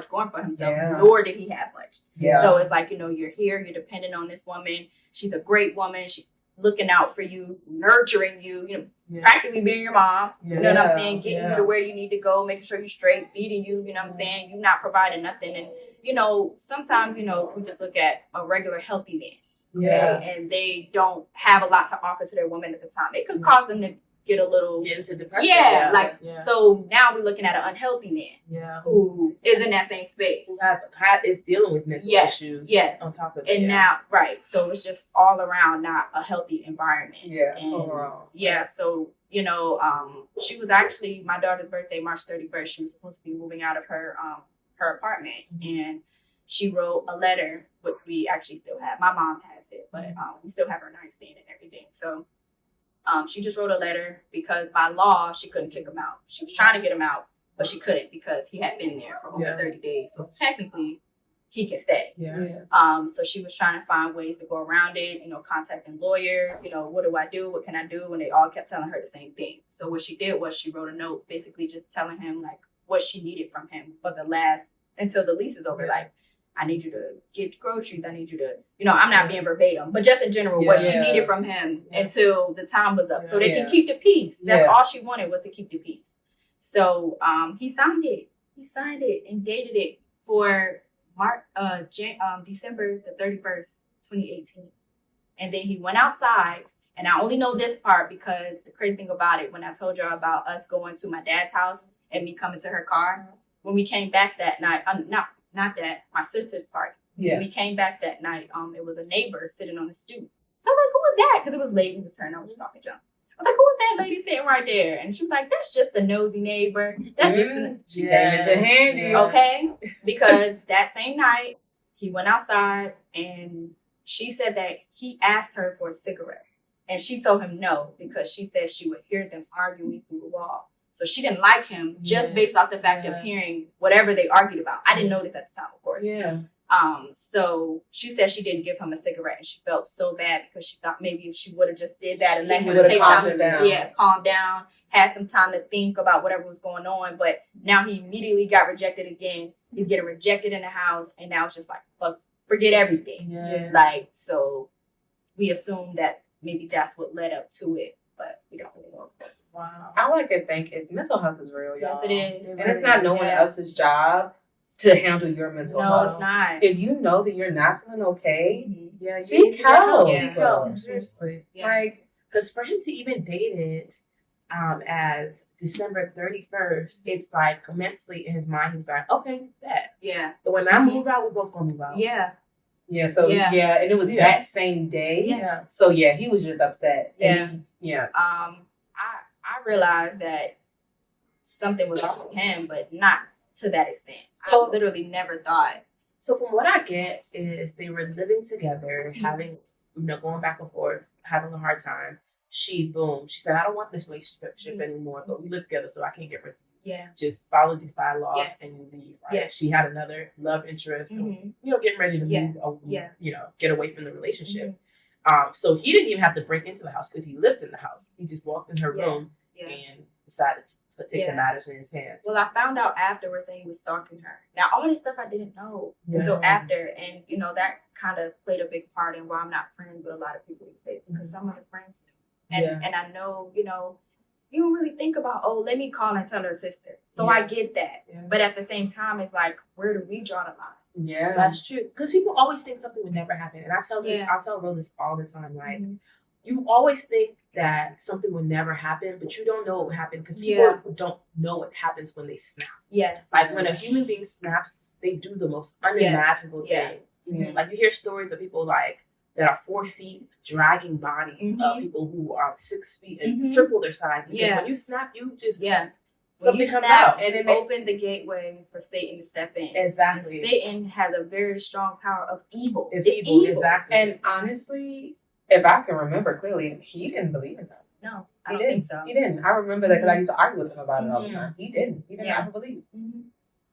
going for himself, nor did he have much. So it's like, you know, you're here, you're dependent on this woman. She's a great woman. She's looking out for you, nurturing you, you know, practically being your mom. You know what I'm saying? Getting you to where you need to go, making sure you're straight, feeding you, you know what I'm saying? You not providing nothing. And, you know, sometimes, you know, we just look at a regular healthy man. And they don't have a lot to offer to their woman at the time. It could cause them to get into depression. So now we're looking at an unhealthy man who is in that same space. Who is dealing with mental issues on top of it. And now, so it's just all around not a healthy environment. Overall. So, you know, she was actually, my daughter's birthday, March 31st, she was supposed to be moving out of her apartment. And she wrote a letter, which we actually still have. My mom has it, but we still have her nightstand and everything. So she just wrote a letter because by law, she couldn't kick him out. She was trying to get him out, but she couldn't because he had been there for over 30 days. So technically, he can stay. So she was trying to find ways to go around it, you know, contacting lawyers, you know, what do I do? What can I do? And they all kept telling her the same thing. So what she did was she wrote a note basically just telling him, like, what she needed from him for until the lease is over. Like, I need you to get groceries. I need you to, you know, I'm not being verbatim, but just in general, what she needed from him until the time was up. So they can keep the peace. That's all she wanted, was to keep the peace. So he signed it. He signed it and dated it for December the 31st, 2018. And then he went outside. And I only know this part because the crazy thing about it, when I told y'all about us going to my dad's house and me coming to her car, when we came back that night, my sister's party. When we came back that night, it was a neighbor sitting on the stoop. So I was like, who was that? Because it was late. We was turning. I was talking junk. I was like, who is that lady sitting right there? And she was like, that's just the nosy neighbor. That's just She gave it to Handy. Yeah. okay. Because that same night, he went outside and she said that he asked her for a cigarette. And she told him no, because she said she would hear them arguing through the wall. So she didn't like him just based off the fact of hearing whatever they argued about. I didn't know this at the time, of course. Yeah. So she said she didn't give him a cigarette and she felt so bad because she thought maybe if she would have just did that and let him take time to calm down, had some time to think about whatever was going on. But now he immediately got rejected again. He's getting rejected in the house, and now it's just like, fuck, forget everything. Yeah. Like, so we assume that maybe that's what led up to it, but we don't really know. Wow. I like to think mental health is real, y'all. Yes, it is. And it's not no one else's job to handle your mental health. No, it's not. If you know that you're not feeling okay, Yeah, seek help. Seek help. Seriously. Yeah. Like, because for him to even date it as December 31st, it's like mentally in his mind, he was like, okay, that. Yeah. But when I move out, we're both going to move out. Yeah. yeah, so Yeah. yeah, and it was Yeah. that same day. Yeah. So yeah, he was just upset. Yeah. And yeah. I realized that something was off with him, but not to that extent. So- I literally never thought. So from what I get is they were living together, having, going back and forth, having a hard time. She said, I don't want this relationship anymore, but we live together, so I can't get rid of you. Yeah. Just follow these bylaws Yes. and you leave. Right? Yes. She had another love interest, Mhm. getting ready to Yeah. move, Yeah. get away from the relationship. So he didn't even have to break into the house because he lived in the house. He just walked in her Yeah. room Yeah. and decided to take Yeah. the matters in his hands. Well, I found out afterwards that he was stalking her. Now, all this stuff I didn't know until Yeah. after. And, that kind of played a big part in why I'm not friends with a lot of people these days. Because some of the friends do. And I know, you don't really think about, oh, let me call and tell her sister. So I get that. Yeah. But at the same time, it's like, where do we draw the line? Yeah. That's true. Because people always think something would never happen. And I tell Ro this all the time. Like, you always think that something would never happen, but you don't know what would happen because people don't know what happens when they snap. Yes. Like, when a human being snaps, they do the most unimaginable thing. Yeah. Like, you hear stories of people, like, that are 4 feet dragging bodies of people who are 6 feet and triple their size. Because when you snap, you just... Yeah. Something When you comes snap, out. and it opened the gateway for Satan to step in. Exactly. And Satan has a very strong power of evil. It's evil. Exactly. And honestly, if I can remember clearly, he didn't believe in that. No, I He don't didn't. think so. He didn't. I remember that because I used to argue with him about it all the time. He didn't. He didn't Yeah. ever believe.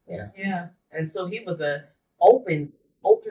Yeah. And so he was a open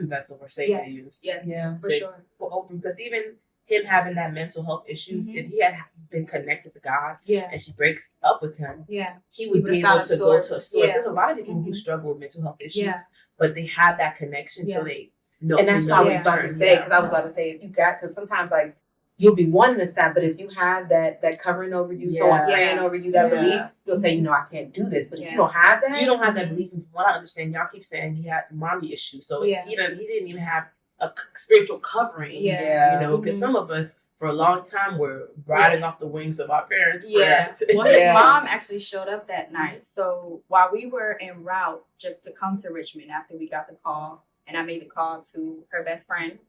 vessel for Satan to use. Yeah. Yeah. For sure. Open, because even him having that mental health issues, if he had been connected to God Yeah. and she breaks up with him, Yeah. he would be would've found able a to go source. to a source. Yeah. There's a lot of people who struggle with mental health issues, Yeah. but they have that connection, so they know. And that's know what I was it's about to turn. say, because I was about to say, if you got, because sometimes like you'll be wanting to stop, but if you have that covering over you, someone praying over you, that belief, you'll say, I can't do this. But if you don't have that, you don't have that belief. And from what I understand, y'all keep saying he had mommy issues, so he didn't even have a spiritual covering. Because some of us for a long time were riding off the wings of our parents. Yeah. Well, his mom actually showed up that night. So while we were en route just to come to Richmond after we got the call, and I made the call to her best friend.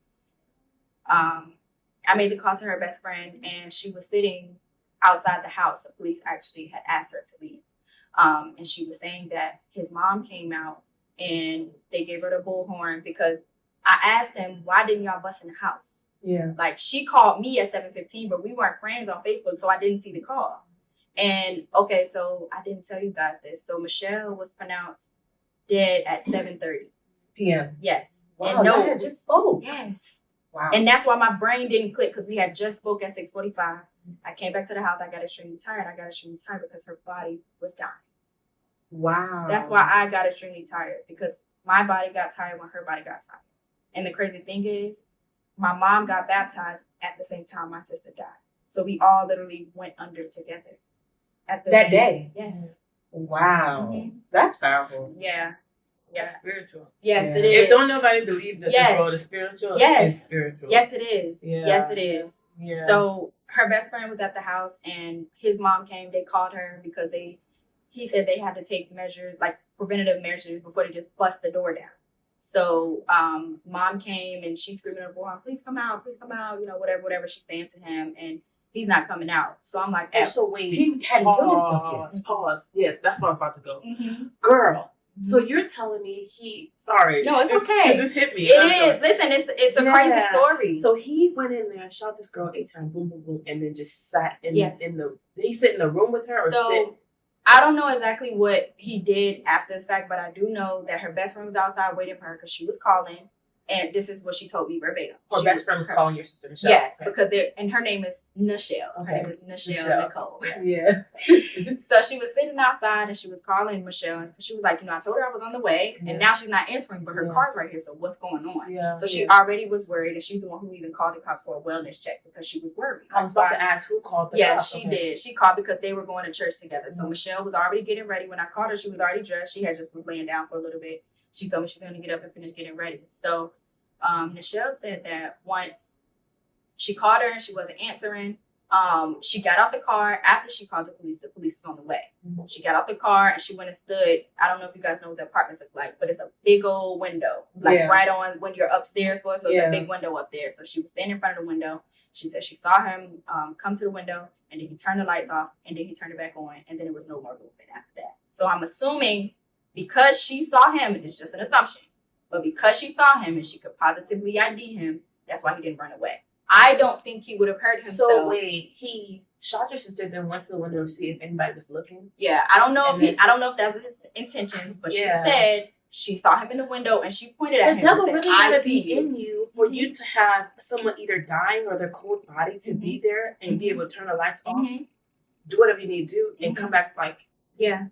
And she was sitting outside the house. The police actually had asked her to leave. And she was saying that his mom came out and they gave her the bullhorn because I asked him, why didn't y'all bust in the house? Yeah. Like, she called me at 7:15, but we weren't friends on Facebook, so I didn't see the call. And, okay, so I didn't tell you guys this. So Michelle was pronounced dead at 7:30 p.m. Yes. Wow, and y'all had just spoke. Yes. Wow. And that's why my brain didn't click, because we had just spoke at 6:45. I came back to the house. I got extremely tired. Because her body was dying. Wow. That's why I got extremely tired, because my body got tired when her body got tired. And the crazy thing is, my mom got baptized at the same time my sister died. So we all literally went under together. At that day? Yes. Wow. That's powerful. Yeah. Yeah. It's spiritual. Yes, Yeah. it is. If don't nobody believe that this world is spiritual, it's spiritual. Yes, it is. Yeah. Yes, it is. Yeah. So her best friend was at the house and his mom came. They called her because he said they had to take measures, like preventative measures, before they just bust the door down. So mom came and she's screaming at her boy, please come out, whatever she's saying to him. And he's not coming out. So I'm like, Oh, so wait, He hadn't killed himself yet. Pause. Yes, that's where I'm about to go. mm-hmm. Girl, so you're telling me sorry. No, it's okay. This hit me. It is. Listen, it's a crazy story. So he went in there, shot this girl 8 times, boom, boom, boom, and then just sat in the. Did he sit in the room with her or sit? I don't know exactly what he did after the fact, but I do know that her best friend was outside waiting for her because she was calling. And this is what she told me verbatim. Her best friend was calling your sister Michelle. Yes, because her name is Nicole. Okay. Her name is Nicole. Yeah. So she was sitting outside and she was calling Michelle. And she was like, I told her I was on the way. And now she's not answering, but her car's right here. So what's going on? Yeah. So she already was worried. And she's the one who even called the cops for a wellness check because she was worried. I was about to ask who called the cops. She did. She called because they were going to church together. So Michelle was already getting ready. When I called her, she was already dressed. She had just was laying down for a little bit. She told me she's going to get up and finish getting ready. So Michelle said that once she called her and she wasn't answering, she got out the car. After she called the police was on the way. Mm-hmm. She got out the car and she went and stood. I don't know if you guys know what the apartments look like, but it's a big old window, right on when you're upstairs for. So it's a big window up there. So she was standing in front of the window. She said she saw him come to the window and then he turned the lights off and then he turned it back on and then there was no more movement after that. So I'm assuming because she saw him, and it's just an assumption, but because she saw him and she could positively ID him, that's why he didn't run away. I don't think he would have hurt himself. So wait, he shot your sister, then went to the window to see if anybody was looking? Yeah, I don't know if that's what his intentions, but she said she saw him in the window and she pointed at him. The devil really gotta be in you for you to have someone either dying or their cold body to be there and be able to turn the lights off, do whatever you need to do, and come back like. Yeah.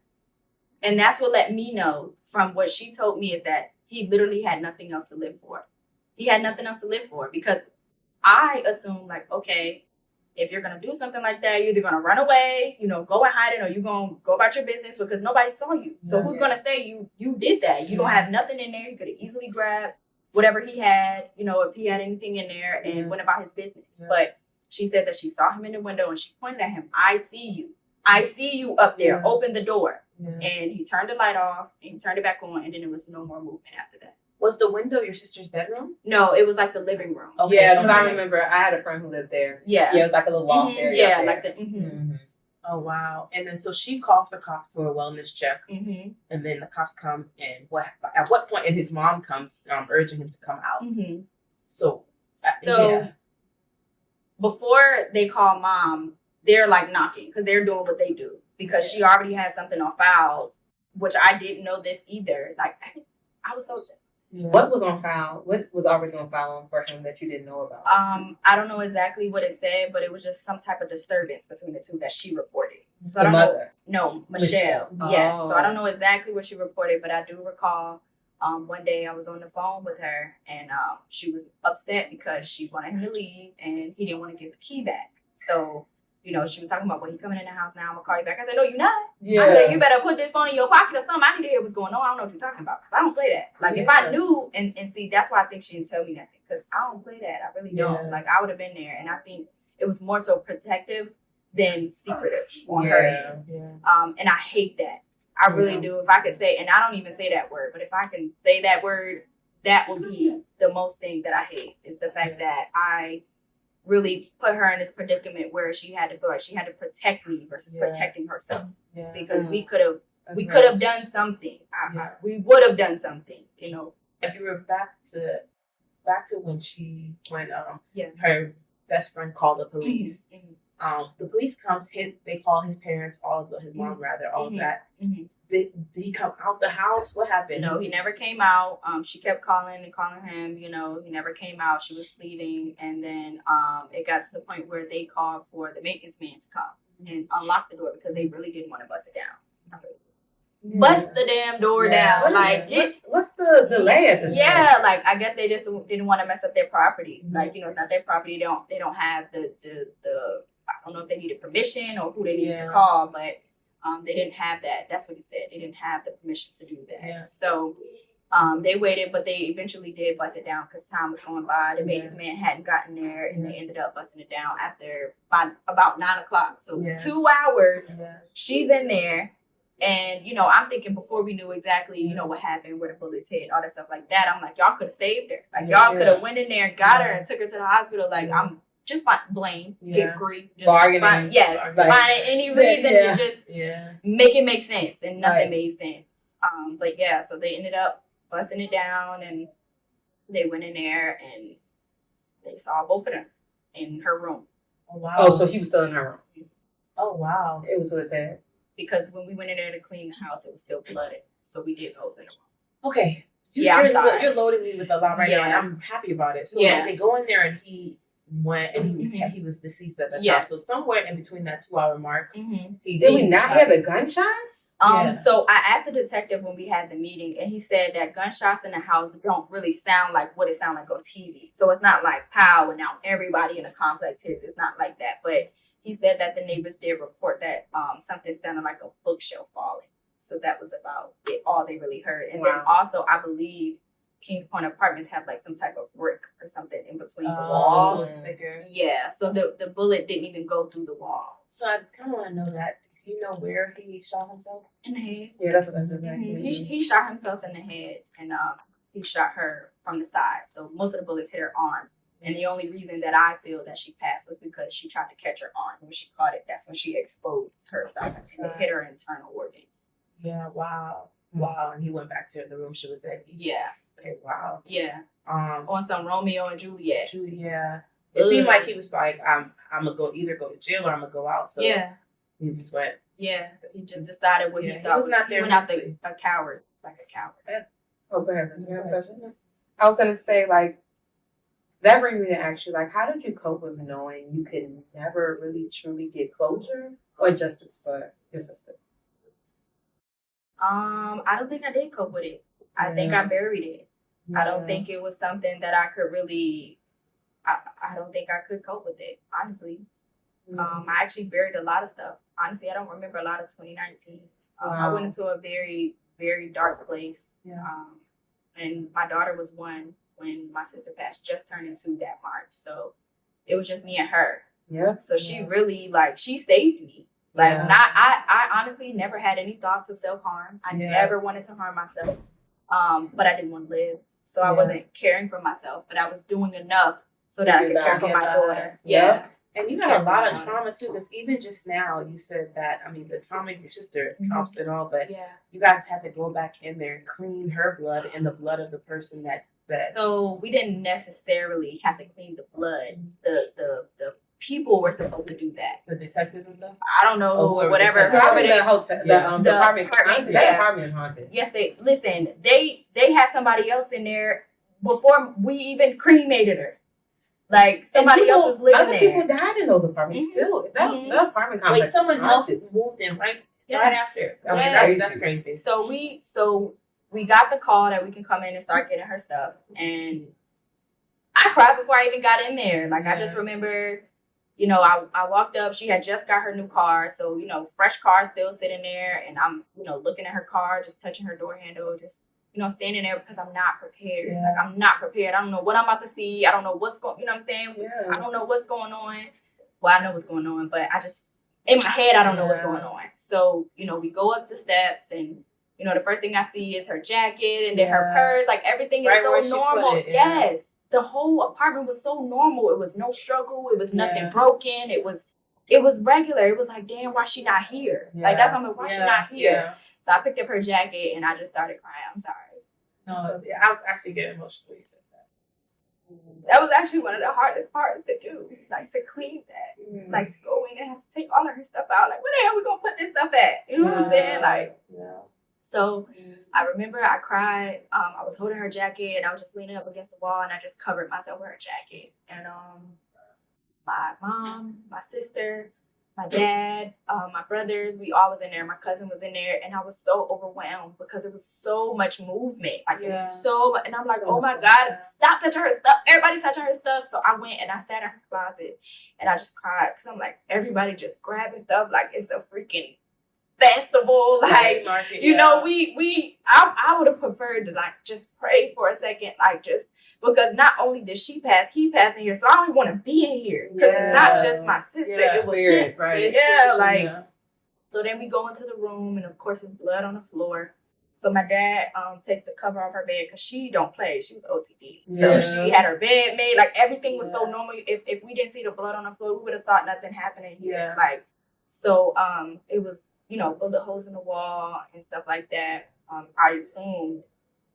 And that's what let me know from what she told me is that he literally had nothing else to live for. He had nothing else to live for because I assume like, okay, if you're going to do something like that, you're either going to run away, go and hide it, or you're going to go about your business because nobody saw you. So who's going to say you did that? You don't have nothing in there. You could have easily grabbed whatever he had, if he had anything in there and went about his business. Yeah. But she said that she saw him in the window and she pointed at him. I see you. I see you up there. Yeah. Open the door. Yeah. And he turned the light off and he turned it back on and then there was no more movement after that. Was the window your sister's bedroom? No, it was like the living room. Okay. Yeah, because I remember I had a friend who lived there. Yeah. Yeah, it was like a little loft area. Yeah, like the. Oh, wow. And then so she calls the cop for a wellness check. And then the cops come and at what point, and his mom comes urging him to come out. So before they call mom, they're like knocking because they're doing what they do because she already had something on file, which I didn't know this either. Like, I was so upset. Yeah. What was on file? What was already on file for him that you didn't know about? I don't know exactly what it said, but it was just some type of disturbance between the two that she reported. So I don't know. No, Michelle. Yes. So I don't know exactly what she reported, but I do recall one day I was on the phone with her and she was upset because she wanted him to leave and he didn't want to give the key back. So she was talking about, well, he coming in the house now, I'm going to call you back. I said, no, you're not. Yeah. I said, you better put this phone in your pocket or something. I need to hear what's going on. I don't know what you're talking about because I don't play that. Like, if I knew, and see, that's why I think she didn't tell me that because I don't play that. I really don't. Like, I would have been there. And I think it was more so protective than secretive on her end. Yeah. And I hate that. I really do. If I could say, and I don't even say that word, but if I can say that word, that would be the most thing that I hate is the fact that I really put her in this predicament where she had to feel like she had to protect me versus protecting herself because we could have done something. We would have done something, If you were back to when her best friend called the police. The police comes, they call his parents, his mom rather, all of that. Did he come out the house? What happened? No, he never came out. She kept calling him, he never came out. She was pleading. And then it got to the point where they called for the maintenance man to come and unlock the door because they really didn't want to bust it down. Bust the damn door down. What's the delay at this point? Like I guess they just didn't want to mess up their property. Like, it's not their property. They don't have the I don't know if they needed permission or who they needed to call, but they didn't have that. That's what he said. They didn't have the permission to do that. Yeah. So they waited, but they eventually did bust it down because time was going by. The maintenance man hadn't gotten there, and they ended up busting it down by about 9:00. So 2 hours, she's in there. And, I'm thinking before we knew exactly, what happened, where the bullets hit, all that stuff like that, I'm like, y'all could have saved her. Like, y'all could have went in there and got her and took her to the hospital. Like, just find blame, get grief, just bargaining. Finding any reason to just make it make sense, and nothing made sense. But yeah, so they ended up busting it down, and they went in there and they saw both of them in her room. Oh wow! Oh, so he was still in her room. Oh wow! It was so sad. Because when we went in there to clean the house, it was still flooded, so we did go in the room. Okay. I'm sorry. You're loading me with a lot right now, and I'm happy about it. So they go in there, and he went, and he was deceased at the time. So somewhere in between that 2-hour mark, did we not hear the gunshots? So I asked the detective when we had the meeting, and he said that gunshots in the house don't really sound like what it sounds like on TV. So it's not like pow, and now everybody in the complex hears. It's not like that. But he said that the neighbors did report that something sounded like a bookshelf falling. So that was about it, all they really heard. And then also, I believe Kings Point Apartments have like some type of brick or something in between the walls. So it's thicker. Yeah, so the bullet didn't even go through the wall. So I kind of want to know that. Do you know where he shot himself? In the head. Yeah, that's what I'm doing. Mm-hmm. He shot himself in the head, and he shot her from the side. So most of the bullets hit her arm. And the only reason that I feel that she passed was because she tried to catch her arm. When she caught it, that's when she exposed her side and it hit her internal organs. Yeah, wow. Wow. And he went back to the room she was in. Yeah. Okay, wow. Yeah. On some Romeo and Juliet. Yeah. It seemed like he was like, I'm gonna either go to jail or I'm gonna go out. So he just went. Yeah. He just decided what he thought. He was not there. He went out a coward, like a coward. Oh, go ahead. You have a question? I was gonna say, like, that brings me to ask you, like, how did you cope with knowing you could never really truly get closure or justice for your sister? I don't think I did cope with it. I think I buried it. I don't think it was something that I could really. I don't think I could cope with it, honestly. I actually buried a lot of stuff. Honestly, I don't remember a lot of 2019. I went into a very, very dark place. And my daughter was one when my sister passed, just turned into that March. So it was just me and her. Yeah. So she really, like, she saved me. Like, I honestly never had any thoughts of self-harm. I never wanted to harm myself. But I didn't want to live. So I wasn't caring for myself, but I was doing enough so that I could care for my daughter. Yeah. And you had a lot of trauma too, because even just now you said that, I mean, the trauma of your sister trumps it all, but you guys had to go back in there and clean her blood and the blood of the person that. So we didn't necessarily have to clean the blood. The people were supposed to do that. The detectives and stuff? I don't know, whatever. Probably the hotel, the apartment. That apartment haunted. Yes, they had somebody else in there before we even cremated her. Like, somebody else was living there. Other people died in those apartments too. The apartment complex. Wait, someone else moved in right after. That's crazy. So we got the call that we can come in and start getting her stuff, and I cried before I even got in there. Like, I just remember, I walked up. She had just got her new car, so fresh car still sitting there, and I'm looking at her car, just touching her door handle, just standing there because I'm not prepared. Yeah. Like, I'm not prepared. I don't know what I'm about to see. I don't know what's going. You know what I'm saying? Yeah. I don't know what's going on. Well, I know what's going on, but I just in my head I don't know what's going on. So we go up the steps, and the first thing I see is her jacket, and then her purse. Like, everything is so normal. Yes, the whole apartment was so normal. It was no struggle. It was nothing broken. It was regular. It was like, damn, why she not here? Like, that's what I'm like, why she not here? Yeah. So I picked up her jacket and I just started crying. I'm sorry. No, I was actually getting emotional when you said that. That was actually one of the hardest parts to do, like, to clean that, like, to go in and have to take all of her stuff out. Like, where the hell we gonna put this stuff at? You know what I'm saying? Like, so I remember I cried. I was holding her jacket and I was just leaning up against the wall and I just covered myself with her jacket. And my mom, my sister, my dad, my brothers, we all was in there. My cousin was in there, and I was so overwhelmed because it was so much movement. Like, it was so much, and I'm like, oh my God, stop touching her stuff. Everybody touching her stuff. So I went and I sat in her closet, and I just cried because I'm like, everybody just grabbing stuff like it's a freaking festival. Like, I would have preferred to, like, just pray for a second, like, just because not only did she pass, he passed in here, so I don't even want to be in here because it's not just my sister. It was spirit, right? So then we go into the room, and of course, there's blood on the floor. So my dad takes the cover off her bed because she don't play. She was OCD. Yeah. So she had her bed made. Like everything was so normal. If we didn't see the blood on the floor, we would have thought nothing happened in here. Yeah. Like, so it was, bullet holes in the wall and stuff like that. I assumed,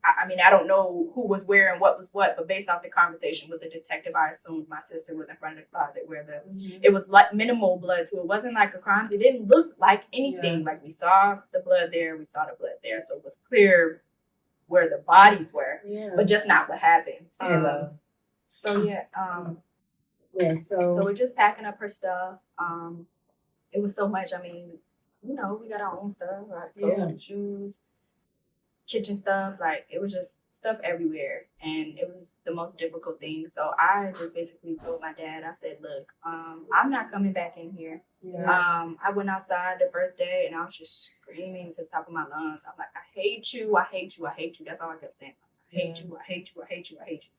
I mean, I don't know who was where and what was what, but based off the conversation with the detective, I assumed my sister was in front of the closet where it was like minimal blood too. It wasn't like a crime. It didn't look like anything. Yeah. Like we saw the blood there, so it was clear where the bodies were, but just not what happened. So we're just packing up her stuff. It was so much. I mean, we got our own stuff, like clothes, shoes, kitchen stuff. Like, it was just stuff everywhere, and it was the most difficult thing. So I just basically told my dad, I said, look, I'm not coming back in here. I went outside the first day and I was just screaming to the top of my lungs. I'm like, I hate you, I hate you, I hate you. That's all I kept saying. I hate you, I hate you, I hate you, I hate you.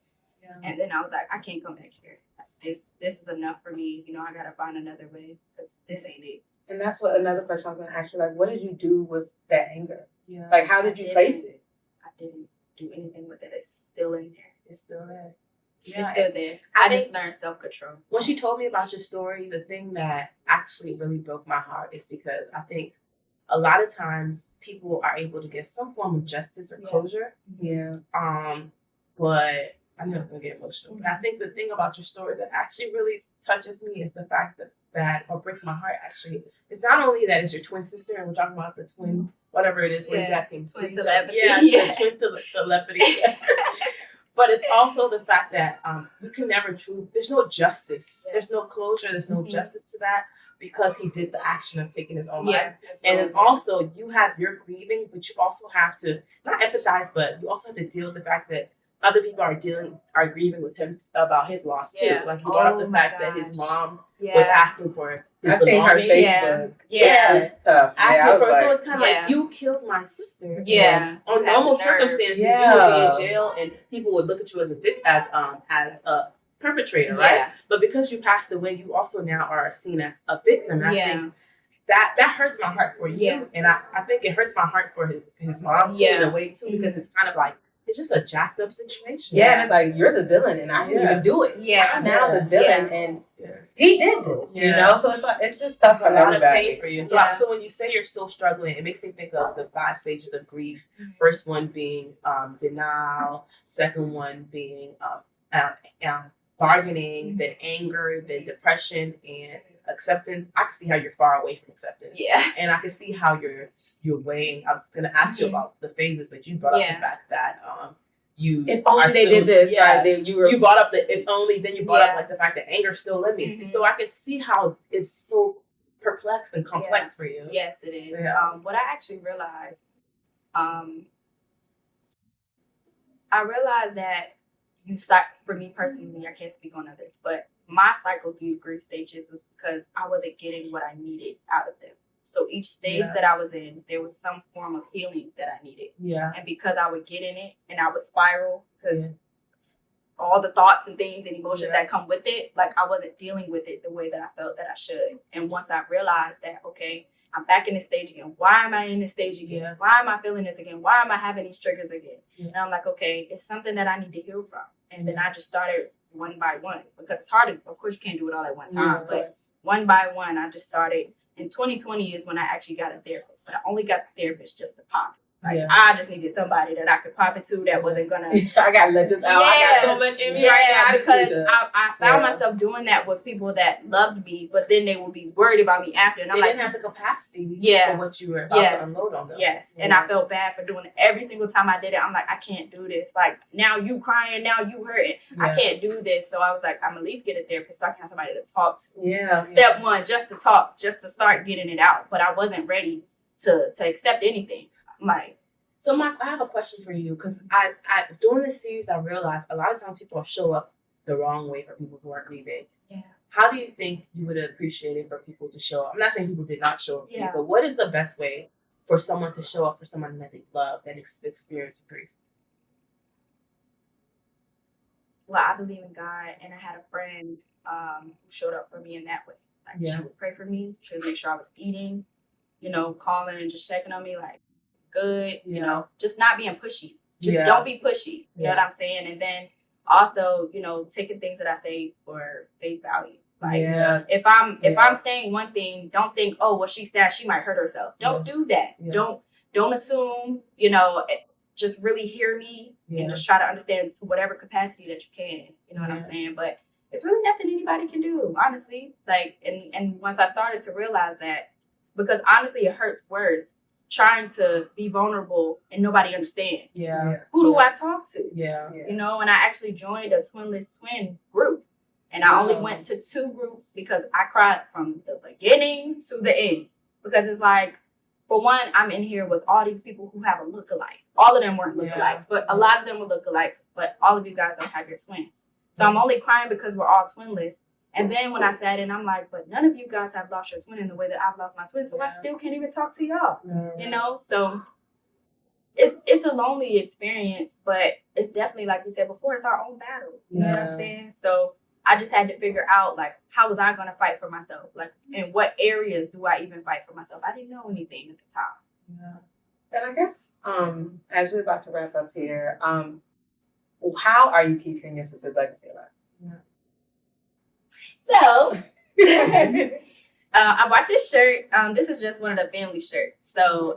And then I was like, I can't come back here. This is enough for me. I gotta find another way, because this ain't it. And that's what another question I was gonna ask you. Like, what did you do with that anger? Yeah. Like, how did you place it? I didn't do anything with it. It's still in there. It's still there. It's still there. I just learned self-control. When she told me about your story, the thing that actually really broke my heart is because I think a lot of times people are able to get some form of justice or closure. Yeah. But I knew I was gonna get emotional. But I think the thing about your story that actually really touches me is the fact that or breaks my heart actually is not only that it's your twin sister, and we're talking about the twin, whatever it is, where you got twin telepathy. Yeah. Twin telepathy. But it's also the fact that you can never there's no justice. Yeah. There's no closure. There's no justice to that, because he did the action of taking his own life. And then also you have your grieving, but you also have to not empathize, but you also have to deal with the fact that other people are grieving with him about his loss too. Yeah. Like, you brought up the fact that his mom was asking for his I seen her Facebook. Asking for, so it's kind of Yeah. like, you killed my sister. Yeah. On normal circumstances, you would be in jail, and people would look at you as a perpetrator, right? But because you passed away, you also now are seen as a victim. And I think that hurts my heart for you, and I think it hurts my heart for his mom too, in a way too, because it's kind of like, it's just a jacked up situation. Yeah, and it's like, you're the villain, and I didn't even do it. I'm now the villain, and he did this. So it's like, it's just tough for everybody. A lot of pain for you. So when you say you're still struggling, it makes me think of the 5 stages of grief. First one being denial. Second one being bargaining. Then anger. Then depression and acceptance. I can see how you're far away from acceptance. Yeah. And I can see how you're weighing. I was gonna ask you about the phases, but you brought up the fact that if only they did this, right? Then you brought up the if only, then you brought up like the fact that anger's still in me. So I could see how it's so perplexed and complex for you. Yes, it is. What I actually realized, I realized that for me personally, I can't speak on others, but my cycle through grief stages was because I wasn't getting what I needed out of them. So each stage that I was in, there was some form of healing that I needed. Yeah. And because I would get in it and I would spiral, because all the thoughts and things and emotions that come with it, like, I wasn't dealing with it the way that I felt that I should. And once I realized that, okay, I'm back in this stage again. Why am I in this stage again? Why am I feeling this again? Why am I having these triggers again? And I'm like, okay, it's something that I need to heal from. And then I just started one by one, because it's hard. Of course, you can't do it all at one time, but one by one, I just started. In 2020 is when I actually got a therapist, but I only got the therapist just to pop. Like, I just needed somebody that I could pop into that wasn't gonna. I gotta let this out. I got so much in me right now, because I found myself doing that with people that loved me, but then they would be worried about me after, and I'm didn't have the capacity for what you were about to unload on them. And I felt bad for doing it every single time I did it. I'm like, I can't do this. Like, now you crying, now you hurting. I can't do this. So I was like, I'm at least get a therapist so I can have somebody to talk to. Step one, just to talk, just to start getting it out. But I wasn't ready to accept anything. Like, so Mike, I have a question for you, because I during this series I realized a lot of times people show up the wrong way for people who are grieving. Yeah. How do you think you would appreciate it for people to show up? I'm not saying people did not show up, but what is the best way for someone to show up for someone that they love, that experienced grief? Well, I believe in God, and I had a friend who showed up for me in that way. Like, she would pray for me. She would make sure I was eating, calling and just checking on me, like, good. You Yeah. know, just not being pushy. Just Yeah. don't be pushy. You know what Yeah. I'm saying? And then also, you know, taking things that I say for face value. Like if I'm saying one thing, don't think, oh, well, she said she might hurt herself. Don't do that. Yeah. Don't assume, you know, just really hear me and just try to understand whatever capacity that you can. You know what I'm saying? But it's really nothing anybody can do, honestly. Like, and once I started to realize that, because honestly, it hurts worse trying to be vulnerable and nobody understands. Yeah. Who do I talk to? Yeah. You know, and I actually joined a twinless twin group. And I only went to 2 groups because I cried from the beginning to the end. Because it's like, for one, I'm in here with all these people who have a lookalike. All of them weren't lookalikes, but a lot of them were lookalikes. But all of you guys don't have your twins. So I'm only crying because we're all twinless. And then when I sat in, I'm like, but none of you guys have lost your twin in the way that I've lost my twin. So I still can't even talk to y'all. You know? So it's a lonely experience, but it's definitely, like we said before, it's our own battle. You know what I'm saying? So I just had to figure out, like, how was I going to fight for myself? Like, in what areas do I even fight for myself? I didn't know anything at the time. Yeah. And I guess, as we're about to wrap up here, how are you keeping your sister's legacy alive? So, I bought this shirt. This is just one of the family shirts. So,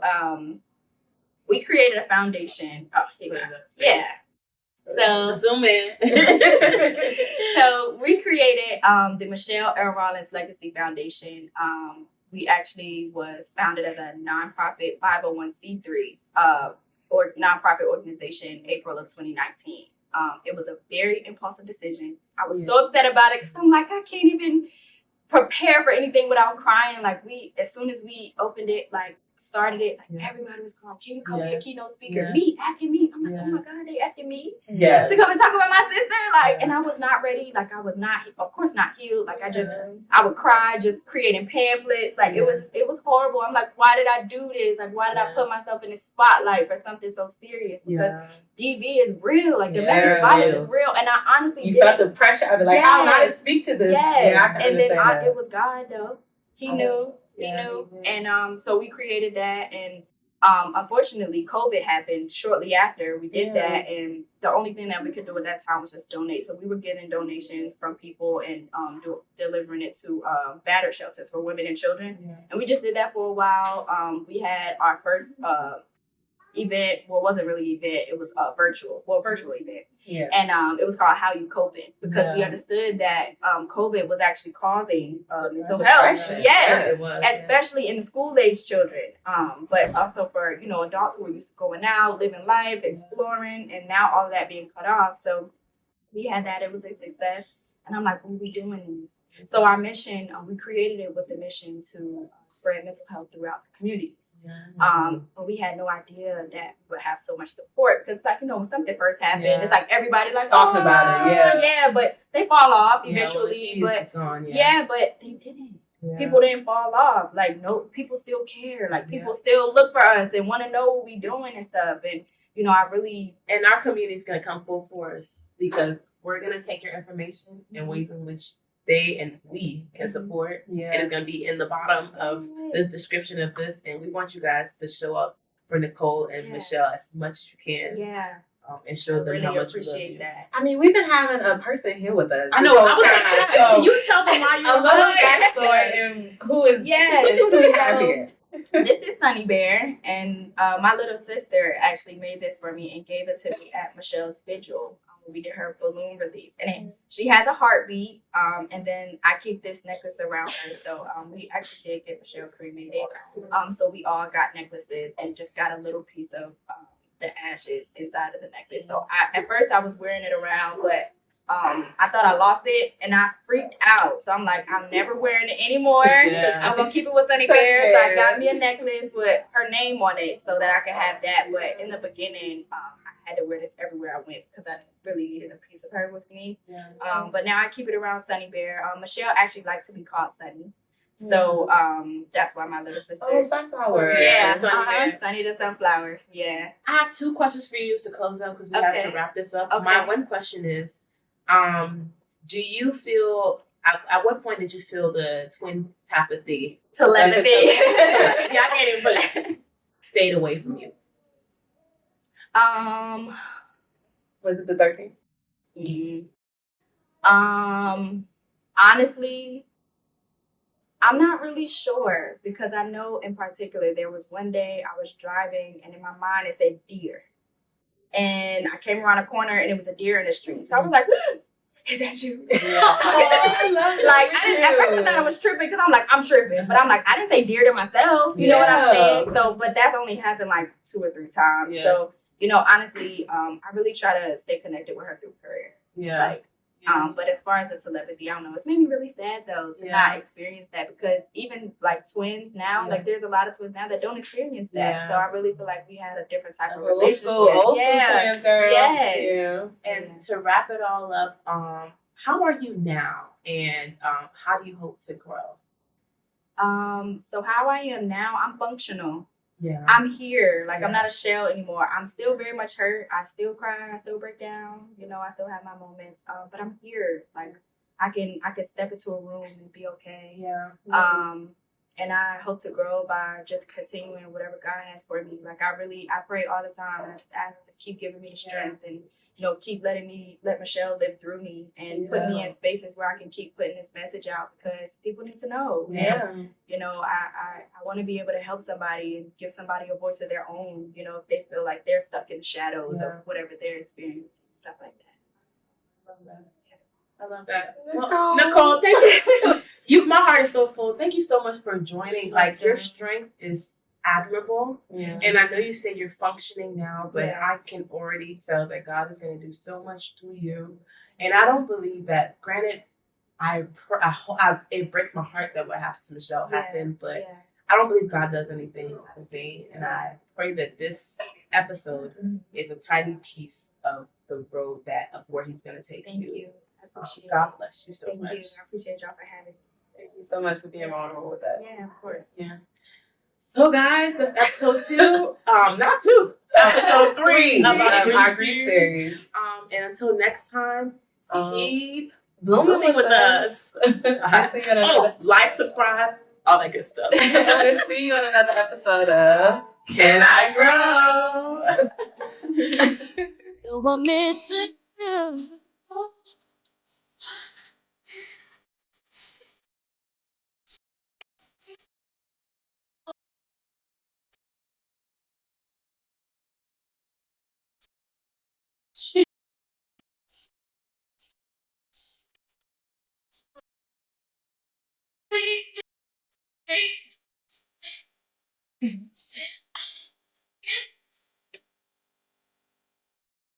we created a foundation. Oh, here we go. Yeah. So zoom in. So we created the Michelle L. Rollins Legacy Foundation. We actually was founded as a nonprofit 501c3 or nonprofit organization April of 2019. It was a very impulsive decision. I was so upset about it because I'm like, I can't even prepare for anything without crying. Like, as soon as we opened it, like started it, like everybody was calling, can you come be a keynote speaker? Me, asking me. I'm like, oh my God, they asking me to come and talk about my sister. Like, and I was not ready. Like, I was not, of course, not healed. Like, I would cry just creating pamphlets. Like, it was horrible. I'm like, why did I do this? Like, why did I put myself in the spotlight for something so serious? Because DV is real. Like, domestic violence is real. And I honestly felt the pressure of it. Like, how am I to speak to this? Yes. Yeah, I can understand that. It was God, though. He knew. He knew. And so we created that. And unfortunately, COVID happened shortly after we did that. And the only thing that we could do at that time was just donate. So we were getting donations from people and delivering it to battered shelters for women and children. And we just did that for a while. We had our first event. Well, it wasn't really an event. It was a virtual event. And it was called How You Coping, because we understood that COVID was actually causing mental health. Yes, it was. Especially in the school-age children. But also for, adults who were used to going out, living life, exploring, and now all of that being cut off. So we had that. It was a success. And I'm like, what are we doing this? So our mission, we created it with the mission to spread mental health throughout the community. But we had no idea that we would have so much support, because when something first happened, it's like everybody like talking about it, but they fall off eventually. But but they didn't. People didn't fall off. Like, no, people still care. Like, people still look for us and want to know what we're doing and stuff. And and our community is going to come full force, because we're going to take your information in ways in which they and we can support. It is going to be in the bottom of the description of this, and we want you guys to show up for Nicole and Michelle as much as you can. And show them how much you love you. That. I mean, we've been having a person here with us. I know. Can you tell them why you're a little backstory and who is who do we have here? This is Sunny Bear, and my little sister actually made this for me and gave it to me at Michelle's vigil. We did her balloon release, and she has a heartbeat. And then I keep this necklace around her. So we actually did get Michelle cremated. So we all got necklaces and just got a little piece of the ashes inside of the necklace. So at first I was wearing it around, but I thought I lost it and I freaked out. So I'm like, I'm never wearing it anymore. I'm gonna keep it with Sunny Bear. So I got me a necklace with her name on it so that I could have that. But in the beginning, I had to wear this everywhere I went because I really needed a piece of her with me. But now I keep it around Sunny Bear. Michelle actually liked to be called Sunny. So that's why my little sister. Oh, sunflower. Yeah, Sunny the sunflower. Yeah. I have 2 questions for you to close out, because we have to wrap this up. My one question is, do you feel, at what point did you feel the twin telepathy? Telepathy. See, I can't even put it. Fade away from you. Was it the 13th? Honestly, I'm not really sure because I know in particular there was one day I was driving and in my mind it said deer. And I came around a corner and it was a deer in the street. So I was like, is that you? Yeah. I love it. Like, at first I thought I was tripping because I'm like, I'm tripping. But I'm like, I didn't say deer to myself. You know what I'm saying? So, but that's only happened like 2 or 3 times. Yeah. So, honestly, I really try to stay connected with her through prayer. Yeah. Like, but as far as the telepathy, I don't know. It's made me really sad though to not experience that because even like twins now, like there's a lot of twins now that don't experience that. Yeah. So I really feel like we had a different type of relationship. Old school twin girl. Yeah. And to wrap it all up, how are you now, and how do you hope to grow? So how I am now, I'm functional. Yeah. I'm here. Like, I'm not a shell anymore. I'm still very much hurt. I still cry. I still break down. I still have my moments. But I'm here. Like, I can step into a room and be okay. Yeah. And I hope to grow by just continuing whatever God has for me. Like, I pray all the time. And I just ask Him to keep giving me strength and, keep let Michelle live through me and put me in spaces where I can keep putting this message out because people need to know. Yeah. And, I want to be able to help somebody and give somebody a voice of their own, if they feel like they're stuck in the shadows of whatever they're experiencing, stuff like that. I love that. Well, Nicole, thank you. My heart is so full. Thank you so much for joining. Like, your strength is admirable. Yeah. And I know you say you're functioning now, but I can already tell that God is going to do so much through you. And I don't believe that. Granted, it breaks my heart that what happened to Michelle happened, but I don't believe God does anything in vain. And I pray that this episode is a tiny piece of the road of where He's going to take you. Thank you. I appreciate it. God bless you so much. Thank you. I appreciate y'all for having me. Thank you so much for being vulnerable with us. Yeah, of course. Yeah. So, guys, that's episode 2. Not 2. Episode 3 of our Grief series. And until next time, keep blooming with us. Like, subscribe, all that good stuff. We'll see you on another episode of Can I Grow? You were missing.